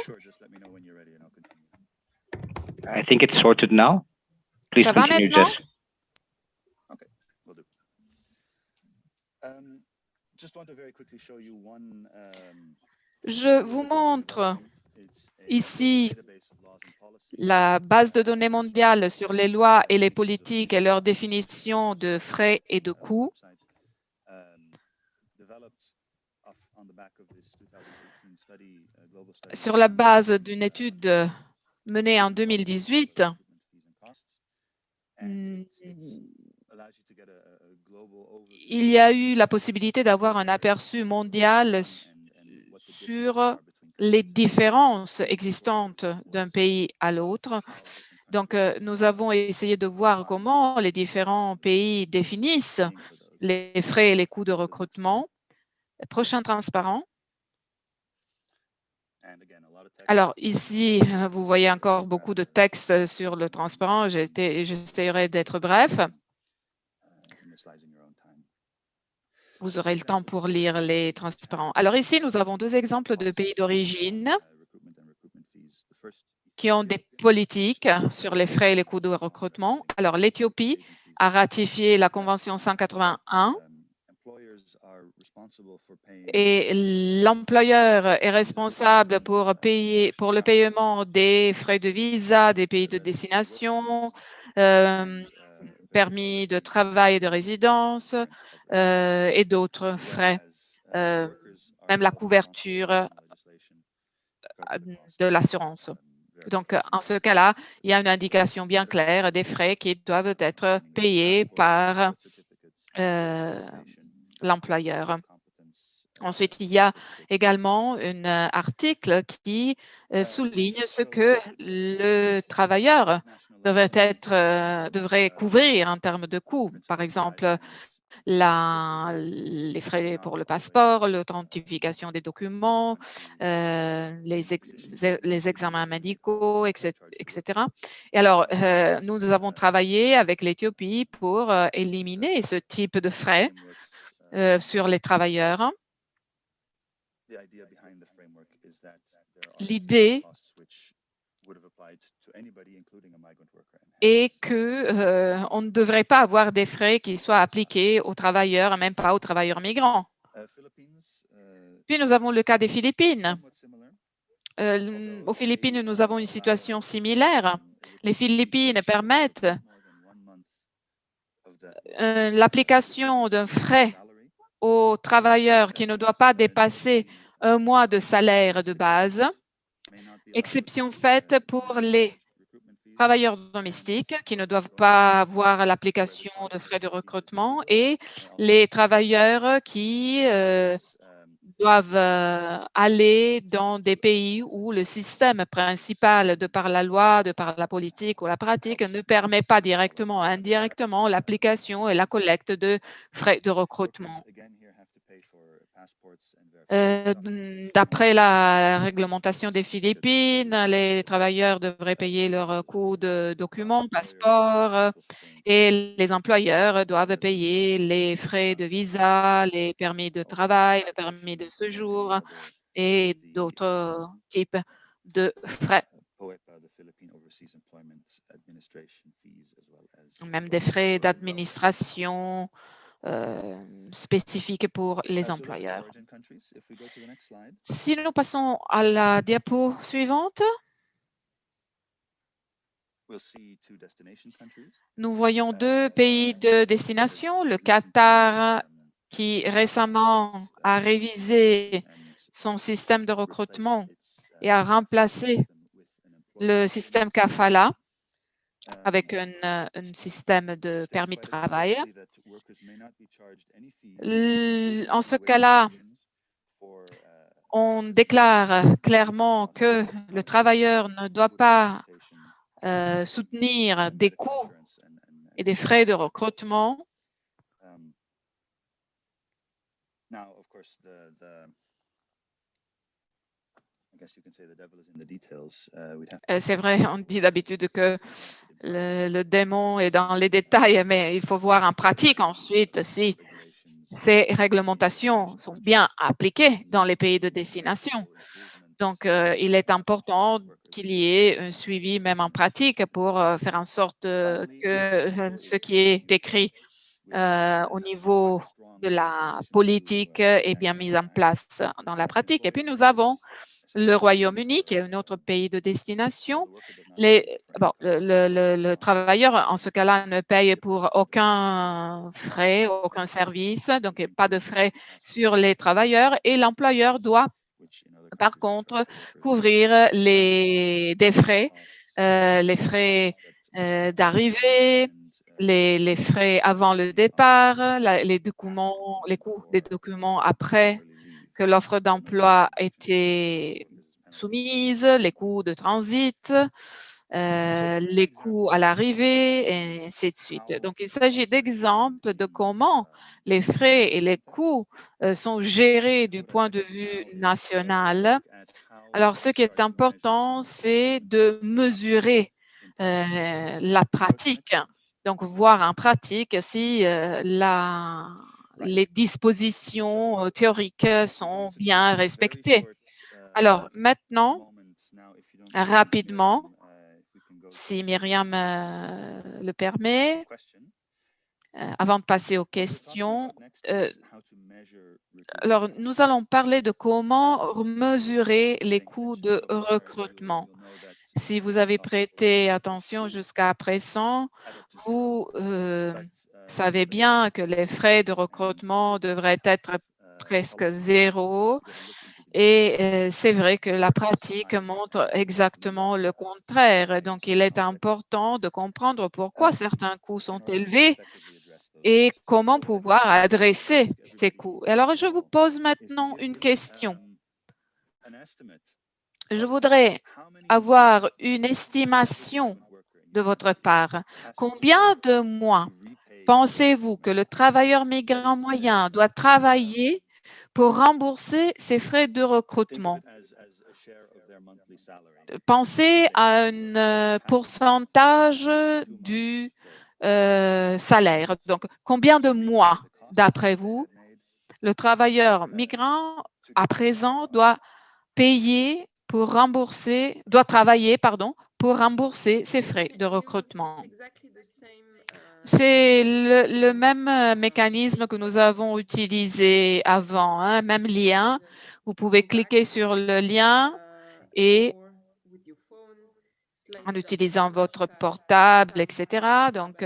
[SPEAKER 5] I think it's sorted now. Please
[SPEAKER 1] Ça va
[SPEAKER 5] continue,
[SPEAKER 1] maintenant?
[SPEAKER 5] Jess.
[SPEAKER 1] Je vous montre ici la base de données mondiale sur les lois et les politiques et leur définition de frais et de coûts. Sur la base d'une étude menée en 2018, il y a eu la possibilité d'avoir un aperçu mondial sur les différences existantes d'un pays à l'autre. Donc, nous avons essayé de voir comment les différents pays définissent les frais et les coûts de recrutement. Prochain transparent. Alors, ici, vous voyez encore beaucoup de texte sur le transparent. J'essaierai d'être bref. Vous aurez le temps pour lire les transparents. Alors ici, nous avons deux exemples de pays d'origine qui ont des politiques sur les frais et les coûts de recrutement. Alors, l'Éthiopie a ratifié la Convention 181 et l'employeur est responsable pour le paiement des frais de visa, des pays de destination, permis de travail et de résidence et d'autres frais, même la couverture de l'assurance. Donc, en ce cas-là, il y a une indication bien claire des frais qui doivent être payés par l'employeur. Ensuite, il y a également un article qui souligne ce que le travailleur devrait couvrir en termes de coûts. Par exemple, les frais pour le passeport, l'authentification des documents, les examens médicaux, etc. Et alors, nous avons travaillé avec l'Éthiopie pour éliminer ce type de frais sur les travailleurs. L'idée est qu'on ne devrait pas avoir des frais qui soient appliqués aux travailleurs, même pas aux travailleurs migrants. Puis nous avons le cas des Philippines. Aux Philippines, nous avons une situation similaire. Les Philippines permettent l'application d'un frais aux travailleurs qui ne doit pas dépasser un mois de salaire de base, exception faite pour les travailleurs domestiques qui ne doivent pas avoir l'application de frais de recrutement et les travailleurs qui doivent aller dans des pays où le système principal, de par la loi, de par la politique ou la pratique, ne permet pas directement ou indirectement l'application et la collecte de frais de recrutement. D'après la réglementation des Philippines, les travailleurs devraient payer leur coût de documents, passeport, et les employeurs doivent payer les frais de visa, les permis de travail, le permis de séjour et d'autres types de frais, même des frais d'administration spécifiques pour les employeurs. Si nous passons à la diapo suivante, nous voyons deux pays de destination, le Qatar qui récemment a révisé son système de recrutement et a remplacé le système Kafala avec un système de permis de travail. En ce cas-là, on déclare clairement que le travailleur ne doit pas soutenir des coûts et des frais de recrutement. C'est vrai, on dit d'habitude que le démon est dans les détails, mais il faut voir en pratique ensuite si ces réglementations sont bien appliquées dans les pays de destination. Donc, il est important qu'il y ait un suivi même en pratique pour faire en sorte que ce qui est écrit au niveau de la politique est bien mis en place dans la pratique. Et puis, nous avons le Royaume-Uni, qui est un autre pays de destination. Le travailleur, en ce cas-là, ne paye pour aucun frais, aucun service, donc pas de frais sur les travailleurs. Et l'employeur doit, par contre, couvrir des frais, les frais d'arrivée, les frais avant le départ, les coûts des documents après que l'offre d'emploi était soumise, les coûts de transit, les coûts à l'arrivée, et ainsi de suite. Donc, il s'agit d'exemples de comment les frais et les coûts sont gérés du point de vue national. Alors, ce qui est important, c'est de mesurer la pratique. Donc, voir en pratique si les dispositions théoriques sont bien respectées. Alors, maintenant, rapidement, si Myriam le permet, avant de passer aux questions, alors nous allons parler de comment mesurer les coûts de recrutement. Si vous avez prêté attention jusqu'à présent, vous savez bien que les frais de recrutement devraient être presque zéro. Et c'est vrai que la pratique montre exactement le contraire. Donc, il est important de comprendre pourquoi certains coûts sont élevés et comment pouvoir adresser ces coûts. Alors, je vous pose maintenant une question. Je voudrais avoir une estimation de votre part. Combien de mois pensez-vous que le travailleur migrant moyen doit travailler pour rembourser ses frais de recrutement? Pensez à un pourcentage du salaire. Donc, combien de mois, d'après vous, le travailleur migrant à présent doit travailler pour rembourser ses frais de recrutement? C'est le même mécanisme que nous avons utilisé avant, hein, même lien. Vous pouvez cliquer sur le lien et en utilisant votre portable, etc. Donc,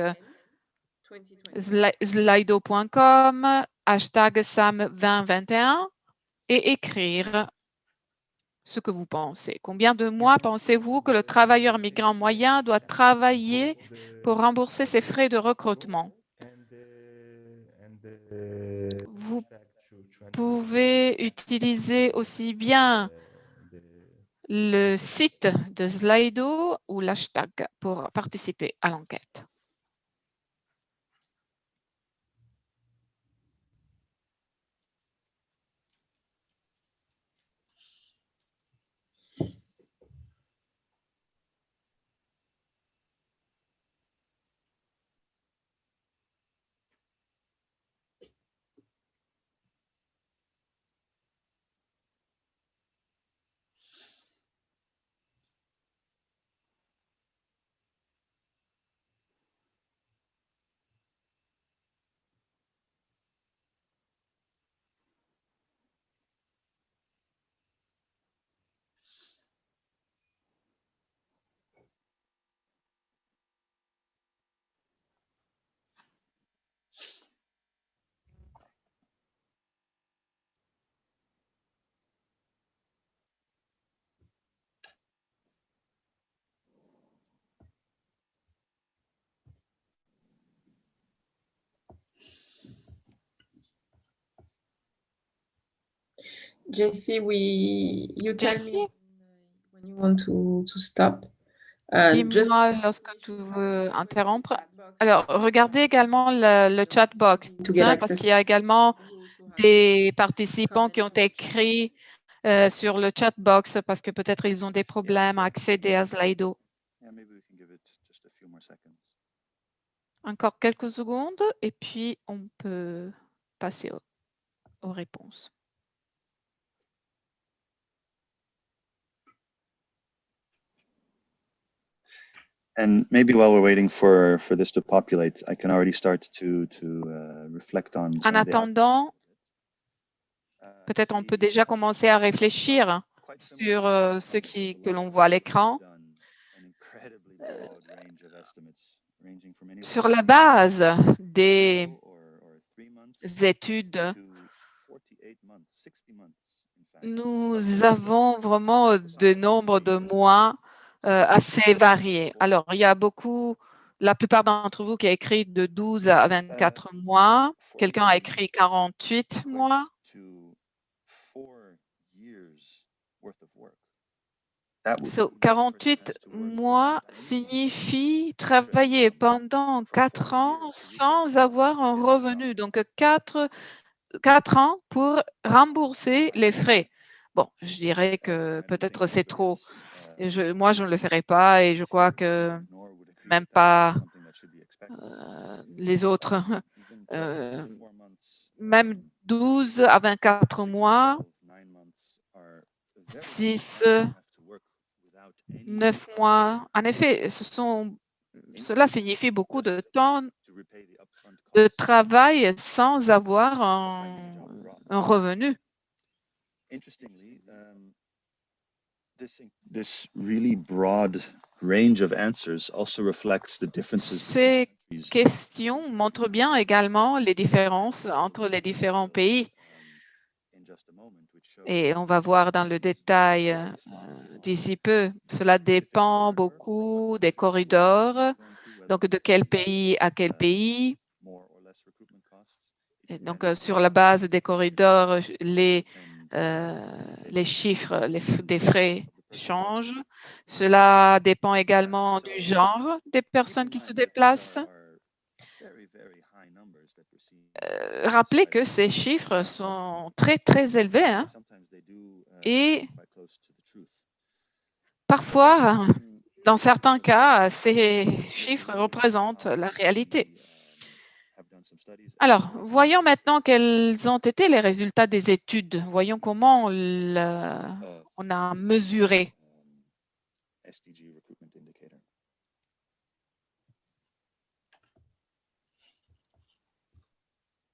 [SPEAKER 1] slido.com, hashtag SAM2021 et écrire ce que vous pensez. Combien de mois pensez-vous que le travailleur migrant moyen doit travailler pour rembourser ses frais de recrutement? pouvez utiliser aussi bien le site de Slido ou l'hashtag pour participer à l'enquête.
[SPEAKER 6] Jessie, you tell
[SPEAKER 1] Jessie,
[SPEAKER 6] me when you want to stop.
[SPEAKER 1] dis-moi lorsque tu veux interrompre. Alors, regardez également le chat box, parce qu'il y a également des participants qui ont écrit sur le chat box parce que peut-être ils ont des problèmes à accéder à Slido. Encore quelques secondes et puis on peut passer aux réponses.
[SPEAKER 7] And maybe while we're waiting for this to populate, I can already start to reflect on.
[SPEAKER 1] En attendant, peut-être on peut déjà commencer à réfléchir sur ce que l'on voit à l'écran. Sur la base des études, nous avons vraiment de nombres de mois assez variés. Alors, il y a la plupart d'entre vous qui a écrit de 12 à 24 mois. Quelqu'un a écrit 48 mois. 48 mois signifie travailler pendant 4 ans sans avoir un revenu. Donc, 4 ans pour rembourser les frais. Bon, je dirais que peut-être c'est trop. Moi, je ne le ferai pas et je crois que même pas les autres. Même 12 à 24 mois, 6, 9 mois. En effet, cela signifie beaucoup de temps de travail sans avoir un revenu.
[SPEAKER 7] This really broad range of answers also reflects the differences.
[SPEAKER 1] Ces questions montrent bien également les différences entre les différents pays. Et on va voir dans le détail d'ici peu. Cela dépend beaucoup des corridors, donc de quel pays à quel pays. Et donc, sur la base des corridors, les chiffres des frais changent. Cela dépend également du genre des personnes qui se déplacent. Rappelez que ces chiffres sont très, très élevés. Hein? Et parfois, dans certains cas, ces chiffres représentent la réalité. Alors, voyons maintenant quels ont été les résultats des études. Voyons comment on a mesuré.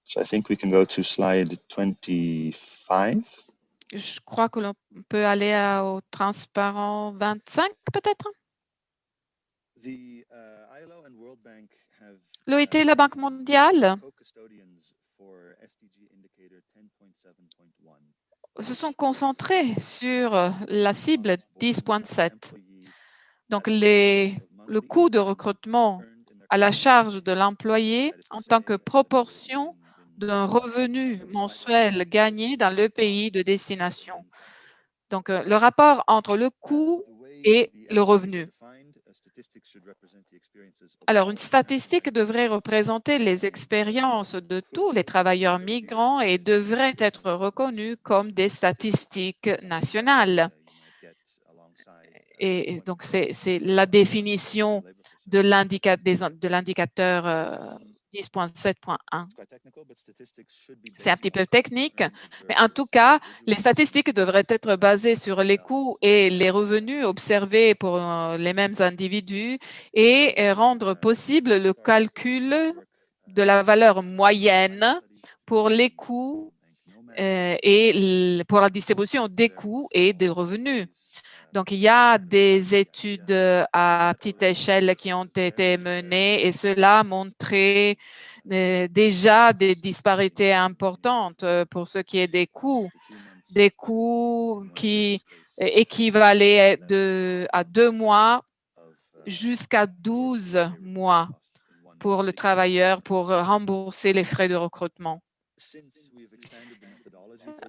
[SPEAKER 7] So I think we can go to slide 25.
[SPEAKER 1] Je crois que l'on peut aller au transparent 25, peut-être. L'OIT et la Banque mondiale se sont concentrés sur la cible 10.7. Donc, le coût de recrutement à la charge de l'employé en tant que proportion d'un revenu mensuel gagné dans le pays de destination. Donc, le rapport entre le coût et le revenu. Alors, une statistique devrait représenter les expériences de tous les travailleurs migrants et devrait être reconnue comme des statistiques nationales. Et donc, c'est la définition de l'indicateur 10.7.1. C'est un petit peu technique, mais en tout cas, les statistiques devraient être basées sur les coûts et les revenus observés pour les mêmes individus et rendre possible le calcul de la valeur moyenne pour les coûts et pour la distribution des coûts et des revenus. Donc, il y a des études à petite échelle qui ont été menées et cela montrait déjà des disparités importantes pour ce qui est des coûts qui équivalaient à 2 mois jusqu'à 12 mois pour le travailleur pour rembourser les frais de recrutement.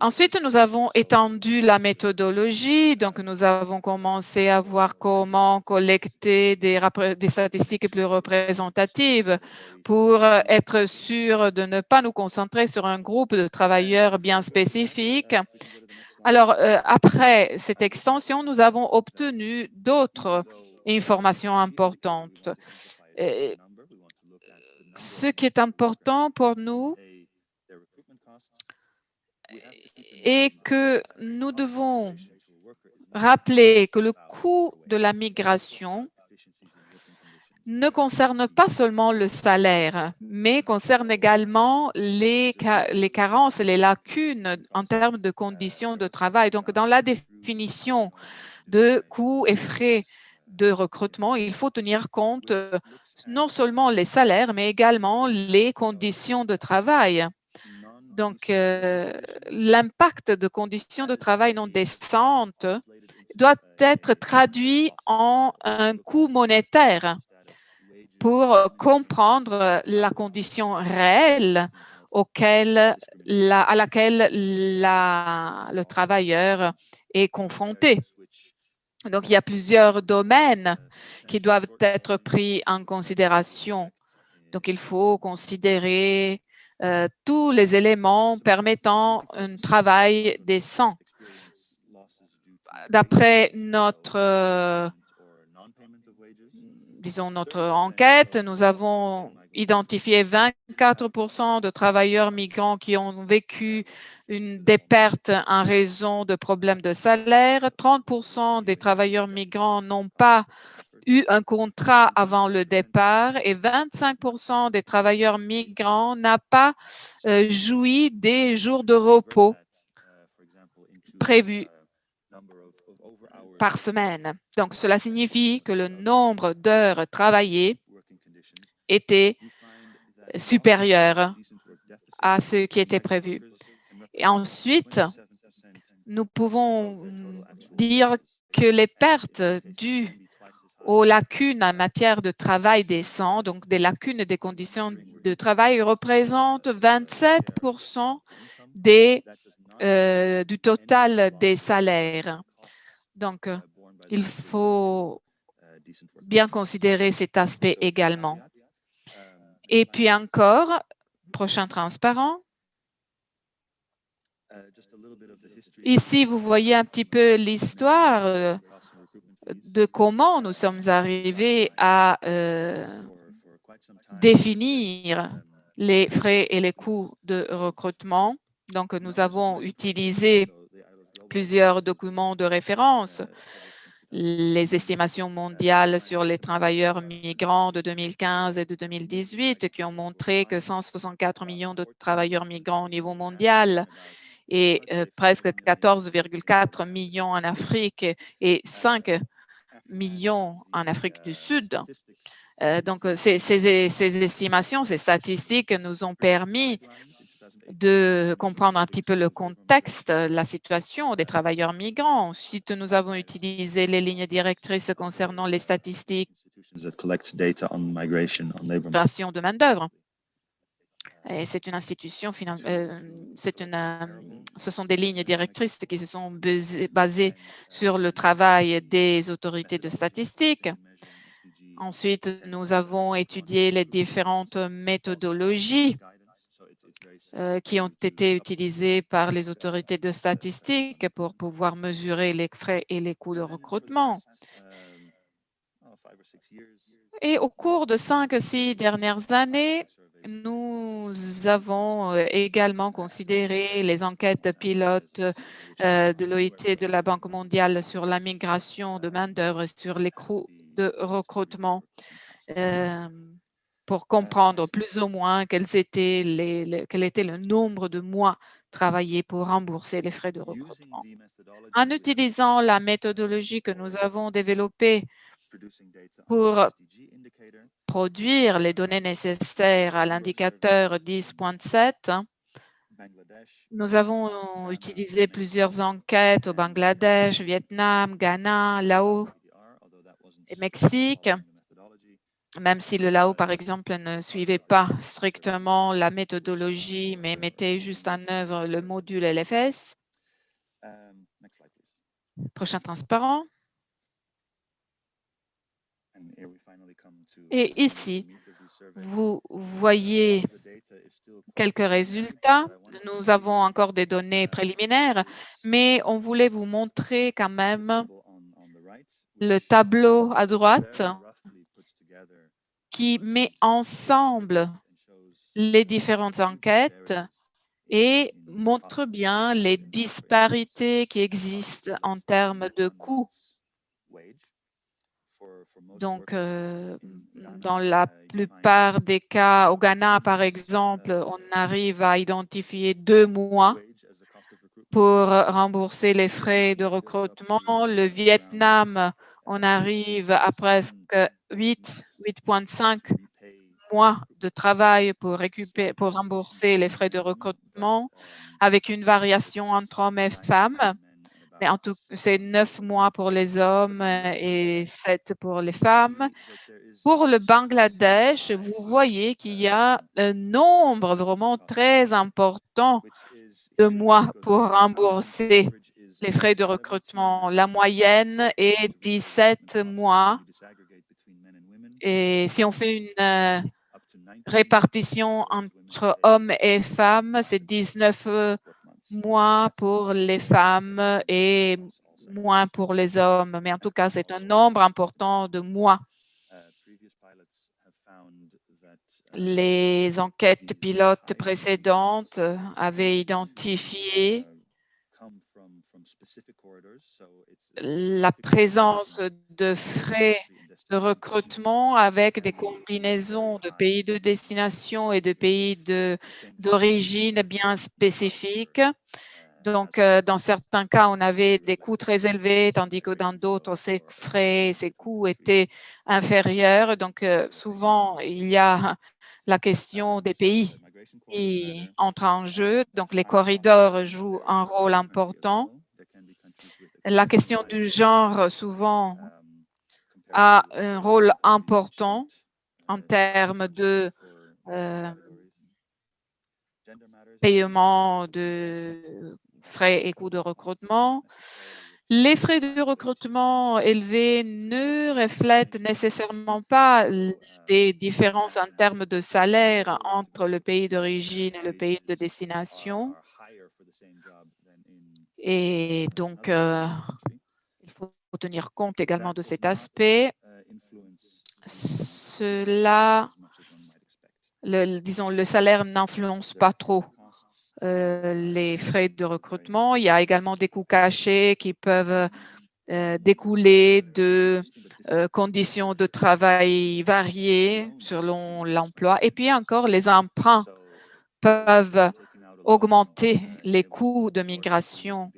[SPEAKER 1] Ensuite, nous avons étendu la méthodologie. Donc, nous avons commencé à voir comment collecter des statistiques plus représentatives pour être sûr de ne pas nous concentrer sur un groupe de travailleurs bien spécifique. Alors, après cette extension, nous avons obtenu d'autres informations importantes. Ce qui est important pour nous est que nous devons rappeler que le coût de la migration ne concerne pas seulement le salaire, mais concerne également les carences, les lacunes en termes de conditions de travail. Donc, dans la définition de coûts et frais de recrutement, il faut tenir compte non seulement les salaires, mais également les conditions de travail. Donc, l'impact de conditions de travail non décentes doit être traduit en un coût monétaire pour comprendre la condition réelle à laquelle le travailleur est confronté. Donc, il y a plusieurs domaines qui doivent être pris en considération. Donc, il faut considérer tous les éléments permettant un travail décent. D'après notre enquête, nous avons identifié 24% de travailleurs migrants qui ont vécu des pertes en raison de problèmes de salaire. 30% des travailleurs migrants n'ont pas eu un contrat avant le départ et 25% des travailleurs migrants n'ont pas joui des jours de repos prévus par semaine. Donc, cela signifie que le nombre d'heures travaillées était supérieur à ce qui était prévu. Et ensuite, nous pouvons dire que les pertes dues aux lacunes en matière de travail décent, donc des lacunes des conditions de travail, représentent 27% du total des salaires. Donc, il faut bien considérer cet aspect également. Et puis encore, prochain transparent. Ici, vous voyez un petit peu l'histoire de comment nous sommes arrivés à définir les frais et les coûts de recrutement. Donc, nous avons utilisé plusieurs documents de référence, les estimations mondiales sur les travailleurs migrants de 2015 et de 2018 qui ont montré que 164 millions de travailleurs migrants au niveau mondial et presque 14,4 millions en Afrique et 5 millions en Afrique du Sud. Donc, ces estimations, ces statistiques nous ont permis de comprendre un petit peu le contexte, la situation des travailleurs migrants. Ensuite, nous avons utilisé les lignes directrices concernant les statistiques de main-d'œuvre. Et c'est une institution, ce sont des lignes directrices qui se sont basées sur le travail des autorités de statistiques. Ensuite, nous avons étudié les différentes méthodologies qui ont été utilisées par les autorités de statistiques pour pouvoir mesurer les frais et les coûts de recrutement. Et au cours de 5-6 dernières années, nous avons également considéré les enquêtes pilotes de l'OIT, de la Banque mondiale sur la migration de main-d'œuvre et sur les coûts de recrutement pour comprendre plus ou moins quel était le nombre de mois travaillés pour rembourser les frais de recrutement. En utilisant la méthodologie que nous avons développée pour produire les données nécessaires à l'indicateur 10.7, nous avons utilisé plusieurs enquêtes au Bangladesh, Vietnam, Ghana, Laos et Mexique, même si le Laos, par exemple, ne suivait pas strictement la méthodologie, mais mettait juste en œuvre le module LFS. Prochain transparent. Et ici, vous voyez quelques résultats. Nous avons encore des données préliminaires, mais on voulait vous montrer quand même le tableau à droite qui met ensemble les différentes enquêtes et montre bien les disparités qui existent en termes de coûts. Donc, dans la plupart des cas, au Ghana, par exemple, on arrive à identifier 2 mois pour rembourser les frais de recrutement. Le Vietnam, on arrive à presque 8,5 mois de travail pour rembourser les frais de recrutement, avec une variation entre hommes et femmes. Mais en tout, c'est 9 mois pour les hommes et 7 pour les femmes. Pour le Bangladesh, vous voyez qu'il y a un nombre vraiment très important de mois pour rembourser les frais de recrutement. La moyenne est 17 mois. Et si on fait une répartition entre hommes et femmes, c'est 19 mois pour les femmes et moins pour les hommes. Mais en tout cas, c'est un nombre important de mois. Les enquêtes pilotes précédentes avaient identifié la présence de frais de recrutement avec des combinaisons de pays de destination et de pays d'origine bien spécifiques. Donc, dans certains cas, on avait des coûts très élevés, tandis que dans d'autres, ces frais, ces coûts étaient inférieurs. Donc, souvent, il y a la question des pays qui entrent en jeu. Donc, les corridors jouent un rôle important. La question du genre, souvent, a un rôle important en termes de paiement de frais et coûts de recrutement. Les frais de recrutement élevés ne reflètent nécessairement pas des différences en termes de salaire entre le pays d'origine et le pays de destination. Et donc, il faut tenir compte également de cet aspect. Disons, le salaire n'influence pas trop les frais de recrutement. Il y a également des coûts cachés qui peuvent découler de conditions de travail variées selon l'emploi. Et puis encore, les emprunts peuvent augmenter les coûts de migration.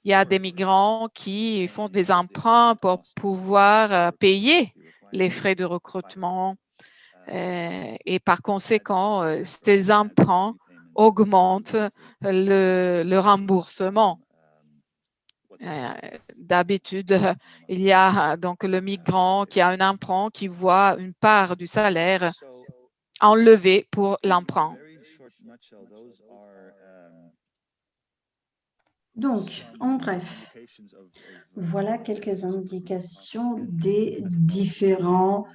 [SPEAKER 1] Il y a des migrants qui font des emprunts pour pouvoir payer les frais de recrutement. Et par conséquent, ces emprunts augmentent le remboursement. D'habitude, il y a donc le migrant qui a un emprunt qui voit une part du salaire enlevée pour l'emprunt.
[SPEAKER 4] Donc, en bref, voilà quelques indications des différents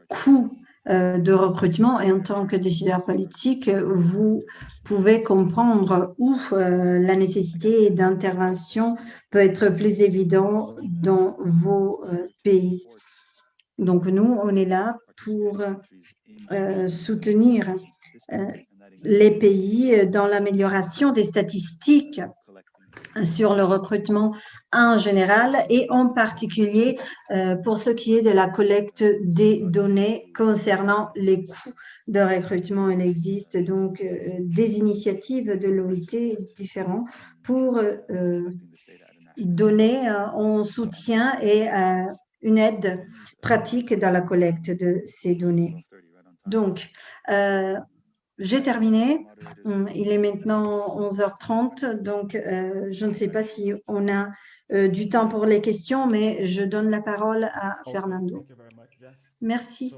[SPEAKER 4] coûts de recrutement, et en tant que décideur politique, vous pouvez comprendre où la nécessité d'intervention peut être plus évidente dans vos pays. Donc, nous, on est là pour soutenir les pays dans l'amélioration des statistiques sur le recrutement en général et en particulier pour ce qui est de la collecte des données concernant les coûts de recrutement. Il existe donc des initiatives de l'OIT différentes pour donner un soutien et une aide pratique dans la collecte de ces données. Donc, j'ai terminé. Il est maintenant 11h30, donc je ne sais pas si on a du temps pour les questions, mais je donne la parole à Fernando. Merci.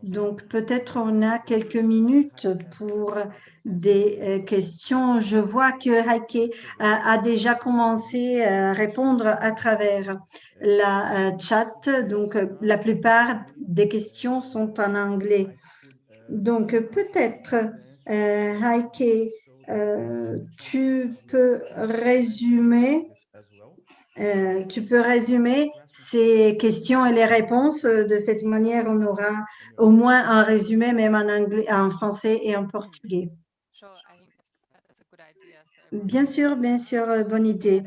[SPEAKER 4] Donc, peut-être on a quelques minutes pour des questions. Je vois que Heike a déjà commencé à répondre à travers la chat. Donc, la plupart des questions sont en anglais. Donc, peut-être, Heike, tu peux résumer ces questions et les réponses. De cette manière, on aura au moins un résumé, même en anglais, en français et en portugais. Bien sûr, bonne idée.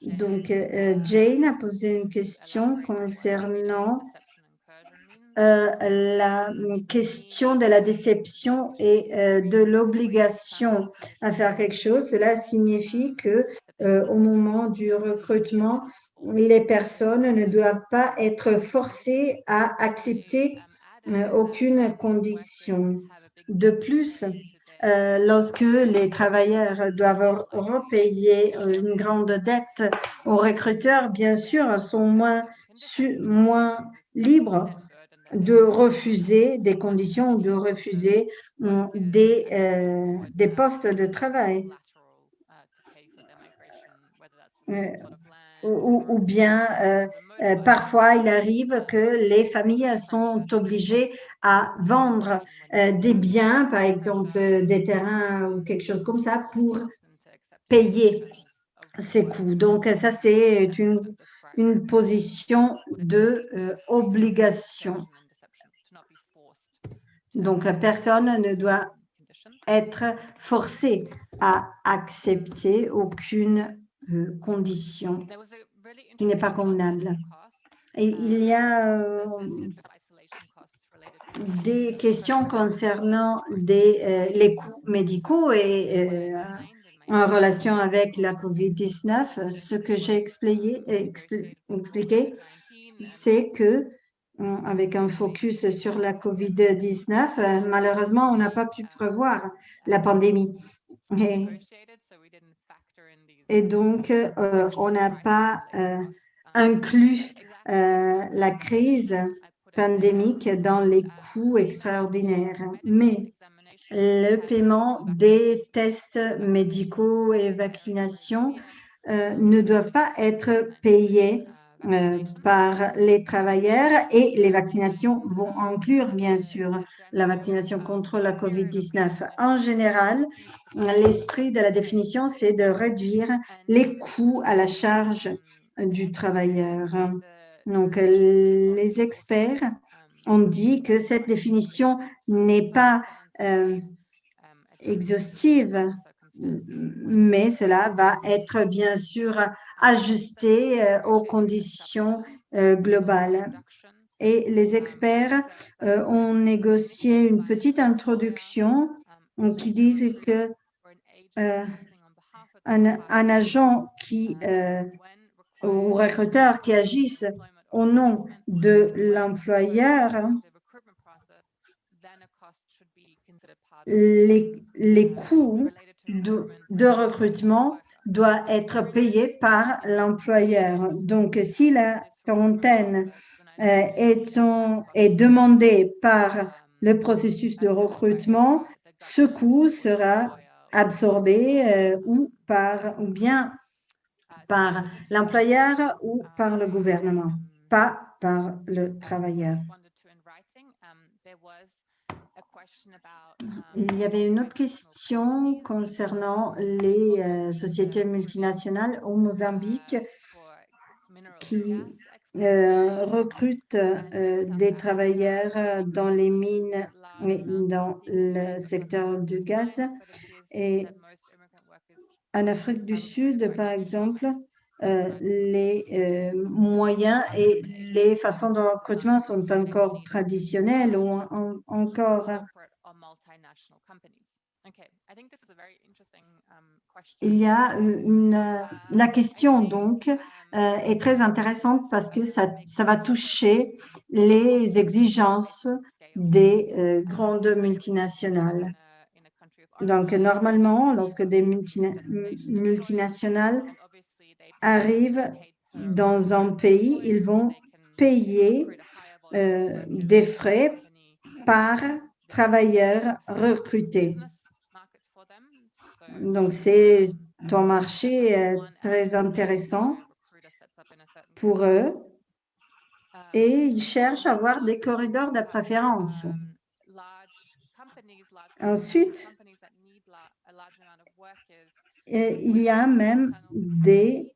[SPEAKER 4] Donc, Jane a posé une question concernant la question de la déception et de l'obligation à faire quelque chose. Cela signifie que au moment du recrutement, les personnes ne doivent pas être forcées à accepter aucune condition. De plus, lorsque les travailleurs doivent repayer une grande dette aux recruteurs, bien sûr, sont moins libres de refuser des conditions ou de refuser des postes de travail. Ou bien, parfois, il arrive que les familles sont obligées à vendre des biens, par exemple des terrains ou quelque chose comme ça, pour payer ces coûts. Donc, ça, c'est une position de obligation. Donc, personne ne doit être forcé à accepter aucune condition qui n'est pas convenable. Et il y a des questions concernant les coûts médicaux et en relation avec la COVID-19. Ce que j'ai expliqué, c'est que avec un focus sur la COVID-19, malheureusement, on n'a pas pu prévoir la pandémie. Et donc, on n'a pas inclus la crise pandémique dans les coûts extraordinaires. Mais le paiement des tests médicaux et vaccinations ne doivent pas être payés par les travailleurs, et les vaccinations vont inclure bien sûr la vaccination contre la COVID-19. En général, l'esprit de la définition, c'est de réduire les coûts à la charge du travailleur. Donc, les experts ont dit que cette définition n'est pas exhaustive, mais cela va être bien sûr ajusté aux conditions globales. Et les experts ont négocié une petite introduction qui disent que un agent ou recruteur qui agisse au nom de l'employeur, les coûts de recrutement doivent être payés par l'employeur. Donc, si la quarantaine est demandé par le processus de recrutement, ce coût sera absorbé ou bien par l'employeur ou par le gouvernement, pas par le travailleur. Il y avait une autre question concernant les sociétés multinationales au Mozambique qui recrutent des travailleurs dans les mines et dans le secteur du gaz. Et en Afrique du Sud, par exemple, les moyens et les façons de recrutement sont encore traditionnelles ou encore. Il y a la question donc est très intéressante parce que ça va toucher les exigences des grandes multinationales. Donc, normalement, lorsque des multinationales arrivent dans un pays, ils vont payer des frais par travailleurs recrutés. Donc, c'est un marché très intéressant pour eux et ils cherchent à avoir des corridors de préférence. Ensuite, il y a même des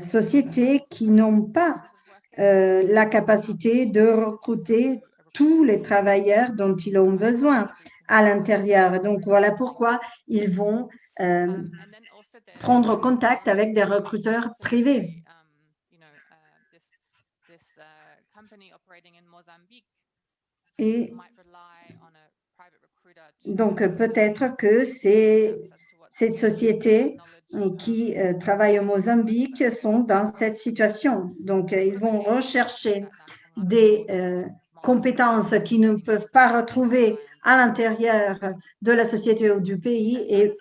[SPEAKER 4] sociétés qui n'ont pas la capacité de recruter tous les travailleurs dont ils ont besoin à l'intérieur. Donc, voilà pourquoi ils vont prendre contact avec des recruteurs privés. Et donc, peut-être que cette société qui travaillent au Mozambique sont dans cette situation. Donc, ils vont rechercher des compétences qu'ils ne peuvent pas retrouver à l'intérieur de la société ou du pays et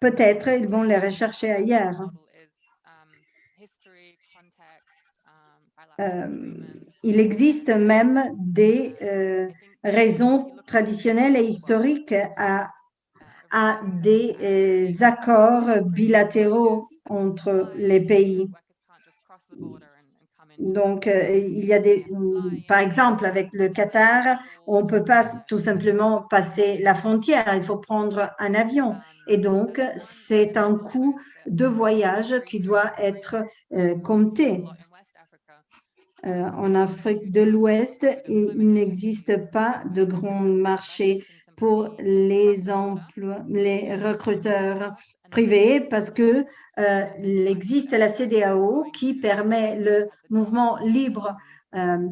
[SPEAKER 4] peut-être ils vont les rechercher ailleurs. Il existe même des raisons traditionnelles et historiques à des accords bilatéraux entre les pays. Donc, il y a par exemple, avec le Qatar, on ne peut pas tout simplement passer la frontière, il faut prendre un avion. Et donc, c'est un coût de voyage qui doit être compté. En Afrique de l'Ouest, il n'existe pas de grand marché pour les recruteurs privés parce que il existe la CEDEAO qui permet le mouvement libre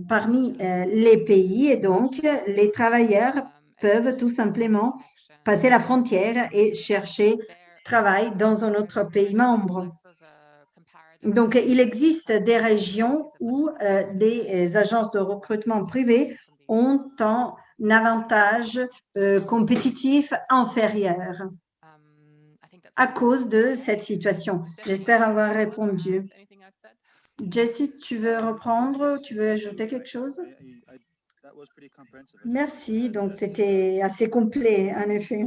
[SPEAKER 4] parmi les pays et donc les travailleurs peuvent tout simplement passer la frontière et chercher travail dans un autre pays membre. Donc, il existe des régions où des agences de recrutement privées ont un avantage compétitif inférieur à cause de cette situation. J'espère avoir répondu. Jessie, tu veux reprendre? Tu veux ajouter quelque chose? Merci. Donc, c'était assez complet, en effet.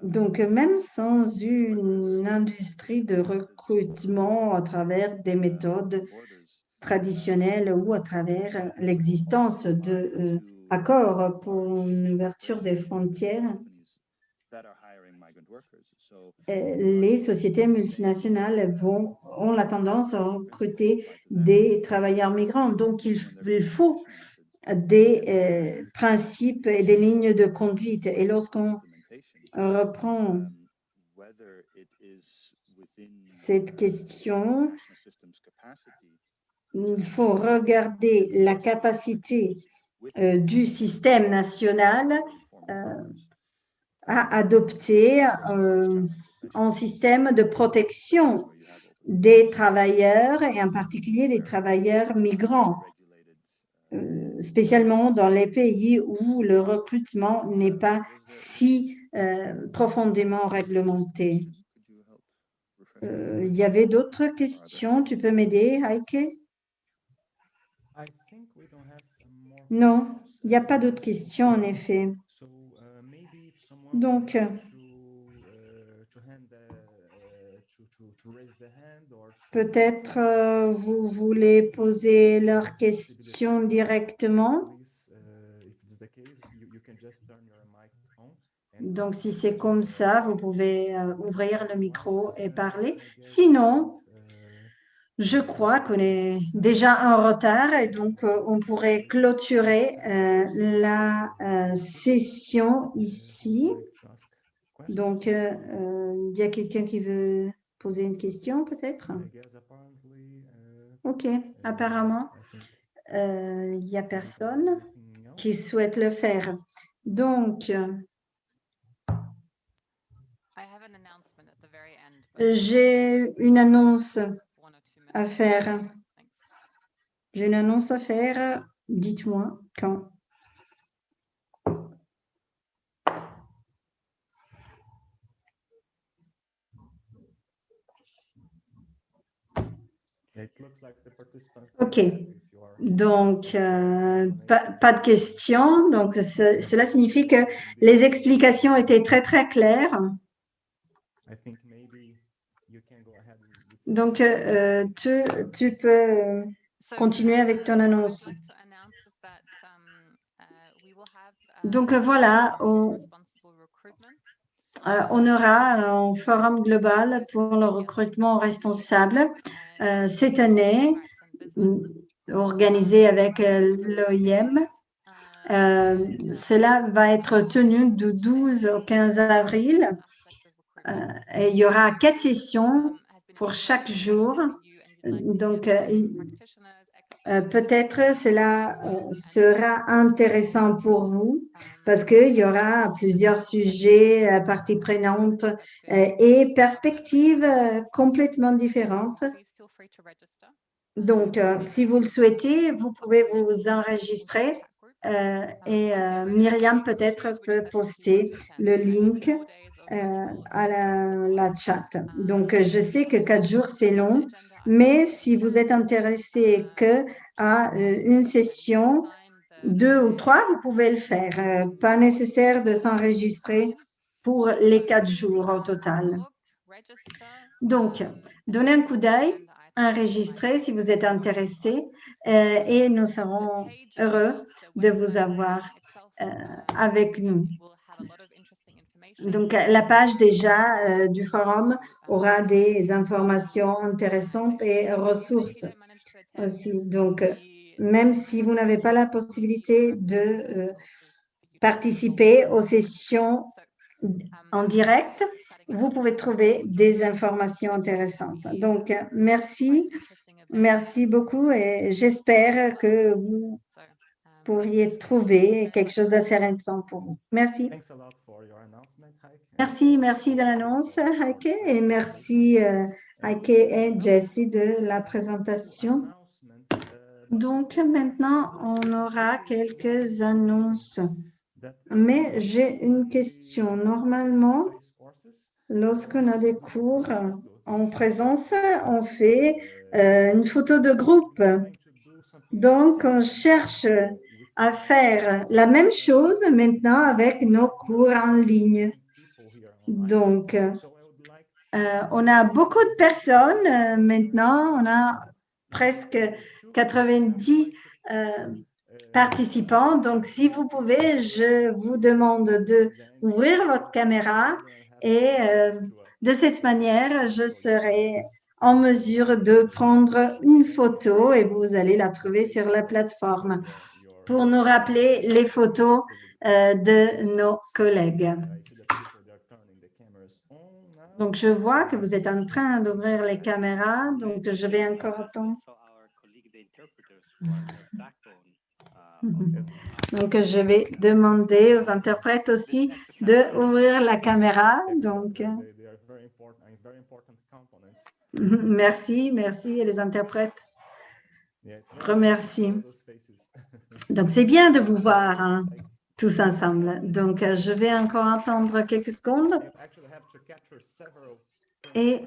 [SPEAKER 4] Donc, même sans une industrie de recrutement à travers des méthodes traditionnelles ou à travers l'existence d'accords pour une ouverture des frontières, les sociétés multinationales ont la tendance à recruter des travailleurs migrants. Donc, il faut des principes et des lignes de conduite. Et lorsqu'on reprend cette question, il faut regarder la capacité du système national à adopter un système de protection des travailleurs et en particulier des travailleurs migrants, spécialement dans les pays où le recrutement n'est pas si profondément réglementé. il y avait d'autres questions. Tu peux m'aider, Heike?
[SPEAKER 3] I think we don't have more
[SPEAKER 4] Non,
[SPEAKER 3] questions.
[SPEAKER 4] il n'y a pas d'autres questions, en effet.
[SPEAKER 3] So maybe if someone
[SPEAKER 4] Donc,
[SPEAKER 3] would like to raise the hand or
[SPEAKER 4] peut-être vous voulez poser leurs questions directement.
[SPEAKER 3] please, if it's the case, you can just turn your mic on.
[SPEAKER 4] Donc, si c'est comme ça, vous pouvez ouvrir le micro et parler. Sinon, je crois qu'on est déjà en retard et donc on pourrait clôturer la session ici. Donc, il y a quelqu'un qui veut poser une question peut-être? Ok, apparemment, il n'y a personne qui souhaite le faire. Donc, j'ai une annonce à faire. J'ai une annonce à faire. Dites-moi quand. Ok. Donc, pas de questions. Donc, cela signifie que les explications étaient très, très claires. Donc, tu peux continuer avec ton annonce. Donc, voilà, on aura un forum global pour le recrutement responsable cette année, organisé avec l'OIM. Cela va être tenu du 12 au 15 avril. Et il y aura 4 sessions pour chaque jour. Donc, peut-être cela sera intéressant pour vous parce qu'il y aura plusieurs sujets, parties prenantes et perspectives complètement différentes. Donc, si vous le souhaitez, vous pouvez vous enregistrer et Myriam peut-être peut poster le link à la chat. Donc, je sais que 4 jours, c'est long, mais si vous êtes intéressé qu'à une session, 2 ou 3, vous pouvez le faire. Pas nécessaire de s'enregistrer pour les 4 jours au total. Donc, donnez un coup d'œil, enregistrez si vous êtes intéressé et nous serons heureux de vous avoir avec nous. Donc, la page déjà du forum aura des informations intéressantes et ressources aussi. Donc, même si vous n'avez pas la possibilité de participer aux sessions en direct, vous pouvez trouver des informations intéressantes. Donc, merci beaucoup et j'espère que vous pourriez trouver quelque chose d'assez intéressant pour vous. Merci. Merci de l'annonce, Heike, et merci Heike et Jessie de la présentation. Donc, maintenant, on aura quelques annonces. Mais j'ai une question. Normalement, lorsqu'on a des cours en présence, on fait une photo de groupe. Donc, on cherche à faire la même chose maintenant avec nos cours en ligne. Donc, on a beaucoup de personnes maintenant. On a presque 90 participants. Donc, si vous pouvez, je vous demande d'ouvrir votre caméra et de cette manière, je serai en mesure de prendre une photo et vous allez la trouver sur la plateforme pour nous rappeler les photos de nos collègues. Donc, je vois que vous êtes en train d'ouvrir les caméras, donc je vais encore attendre. Donc, je vais demander aux interprètes aussi d'ouvrir la caméra. Donc, merci les interprètes. Remercie. Donc, c'est bien de vous voir hein, tous ensemble. Donc, je vais encore attendre quelques secondes. Et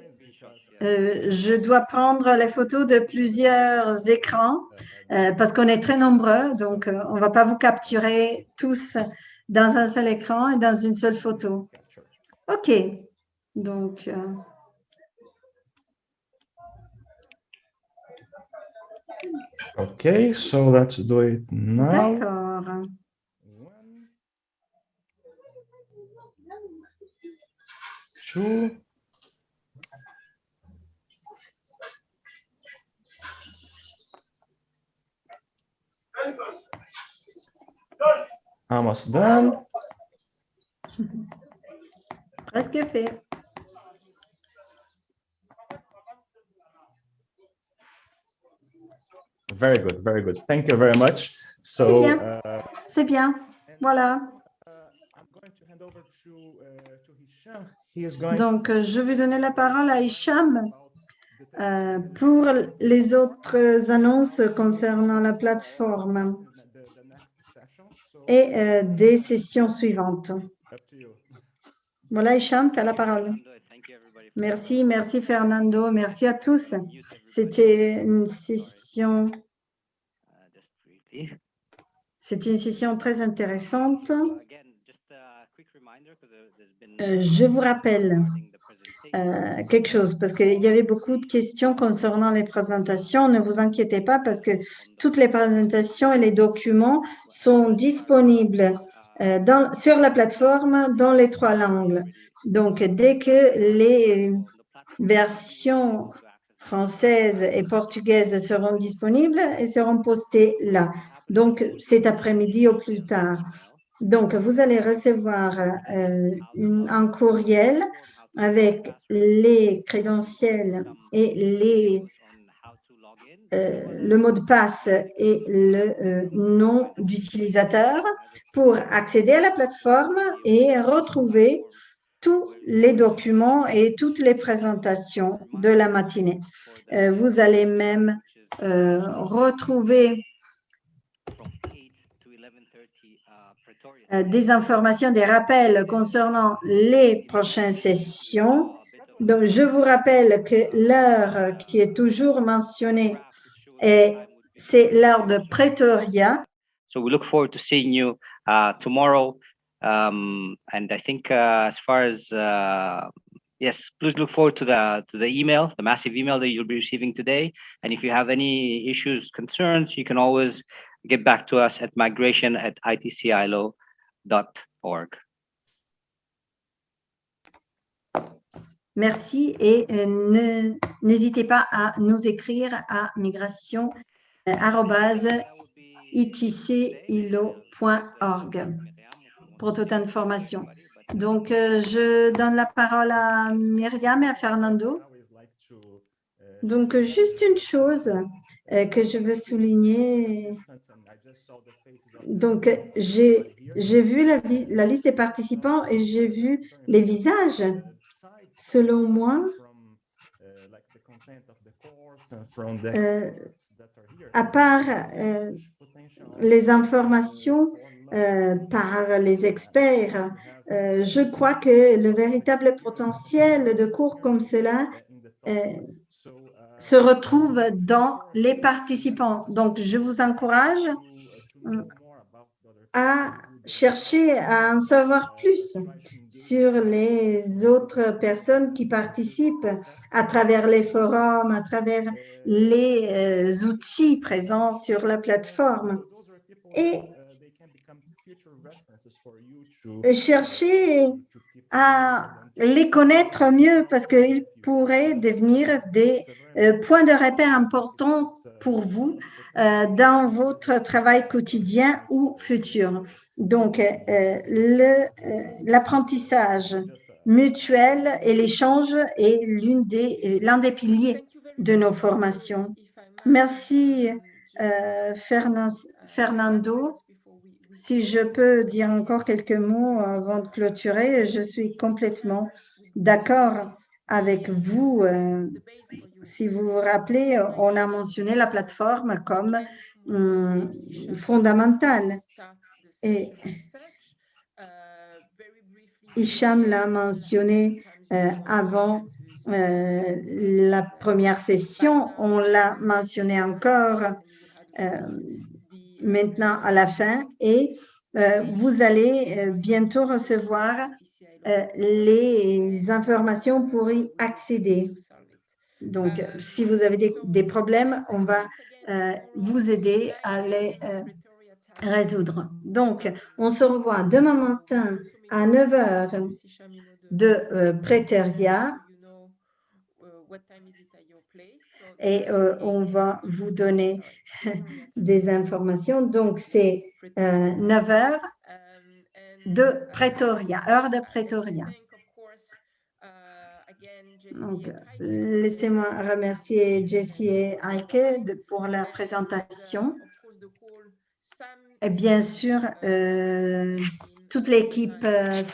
[SPEAKER 4] je dois prendre les photos de plusieurs écrans parce qu'on est très nombreux, donc on ne va pas vous capturer tous dans un seul écran et dans une seule photo. OK. Donc,
[SPEAKER 3] Okay, so let's do it now.
[SPEAKER 4] d'accord.
[SPEAKER 3] 1, 2. Almost done.
[SPEAKER 4] Presque fait.
[SPEAKER 3] Very good, very good. Thank you very much.
[SPEAKER 4] C'est
[SPEAKER 3] So,
[SPEAKER 4] bien. C'est bien. Voilà.
[SPEAKER 3] I'm going to hand over to Hicham. He is going
[SPEAKER 4] Donc, je vais donner la parole à Hicham pour les autres annonces concernant la plateforme
[SPEAKER 3] the next session. So,
[SPEAKER 4] et des sessions suivantes.
[SPEAKER 3] up to you.
[SPEAKER 4] Voilà, Hicham, tu as la parole.
[SPEAKER 5] Thank you, everybody.
[SPEAKER 4] Merci, merci Fernando, merci à tous. C'était une session,
[SPEAKER 5] Just briefly.
[SPEAKER 4] c'était une session très intéressante.
[SPEAKER 5] Again, just a quick reminder, because there's been
[SPEAKER 4] Je vous rappelle
[SPEAKER 5] regarding the presentation.
[SPEAKER 4] quelque chose, parce qu'il y avait beaucoup de questions concernant les présentations. Ne vous inquiétez pas, parce que toutes les présentations et les documents sont disponibles sur la plateforme dans les 3 langues. Donc, dès que les versions françaises et portugaises seront disponibles, elles seront postées là. Donc, cet après-midi au plus tard. Donc, vous allez recevoir un courriel avec les crédentiels et le mot de passe et le nom d'utilisateur pour accéder à la plateforme et retrouver tous les documents et toutes les présentations de la matinée. Vous allez même retrouver des informations, des rappels concernant les prochaines sessions. Donc, je vous rappelle que l'heure qui est toujours mentionnée, c'est l'heure de Pretoria.
[SPEAKER 5] So we look forward to seeing you tomorrow. And I think as far as yes, please look forward to the email, the massive email that you'll be receiving today. And if you have any issues, concerns, you can always get back to us at migration@itcilo.org.
[SPEAKER 4] Merci et n'hésitez pas à nous écrire à migration@itcilo.org pour toute information. Donc, je donne la parole à Myriam et à Fernando. Donc, juste une chose que je veux souligner. Donc, j'ai vu la liste des participants et j'ai vu les visages. Selon moi, à part les informations par les experts, je crois que le véritable potentiel de cours comme cela se retrouve dans les participants. Donc, je vous encourage à chercher à en savoir plus sur les autres personnes qui participent à travers les forums, à travers les outils présents sur la plateforme. Et chercher à les connaître mieux parce qu'ils pourraient devenir des points de repère importants pour vous dans votre travail quotidien ou futur. Donc, l'apprentissage mutuel et l'échange est l'un des piliers de nos formations. Merci, Fernando. Si je peux dire encore quelques mots avant de clôturer, je suis complètement d'accord avec vous. Si vous vous rappelez, on a mentionné la plateforme comme fondamentale. Et Hicham l'a mentionné avant La première session, on l'a mentionné encore maintenant à la fin, et vous allez bientôt recevoir les informations pour y accéder. Donc, si vous avez des problèmes, on va vous aider à les résoudre. Donc, on se revoit demain matin à 9h de Pretoria et on va vous donner des informations. Donc, c'est 9h de Pretoria, heure de Pretoria. Donc, laissez-moi remercier Jessie et Heike pour la présentation. Et bien sûr, toute l'équipe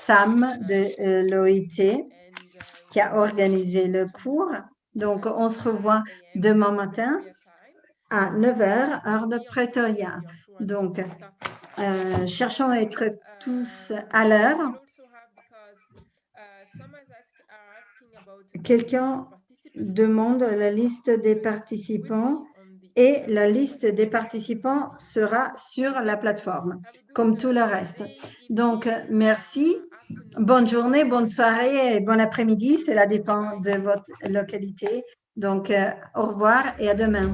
[SPEAKER 4] SAM de l'OIT qui a organisé le cours. Donc, on se revoit demain matin à 9h, heure de Pretoria. Donc, cherchons à être tous à l'heure. Quelqu'un demande la liste des participants et la liste des participants sera sur la plateforme, comme tout le reste. Donc, merci. Bonne journée, bonne soirée et bon après-midi. Cela dépend de votre localité. Donc, au revoir et à demain.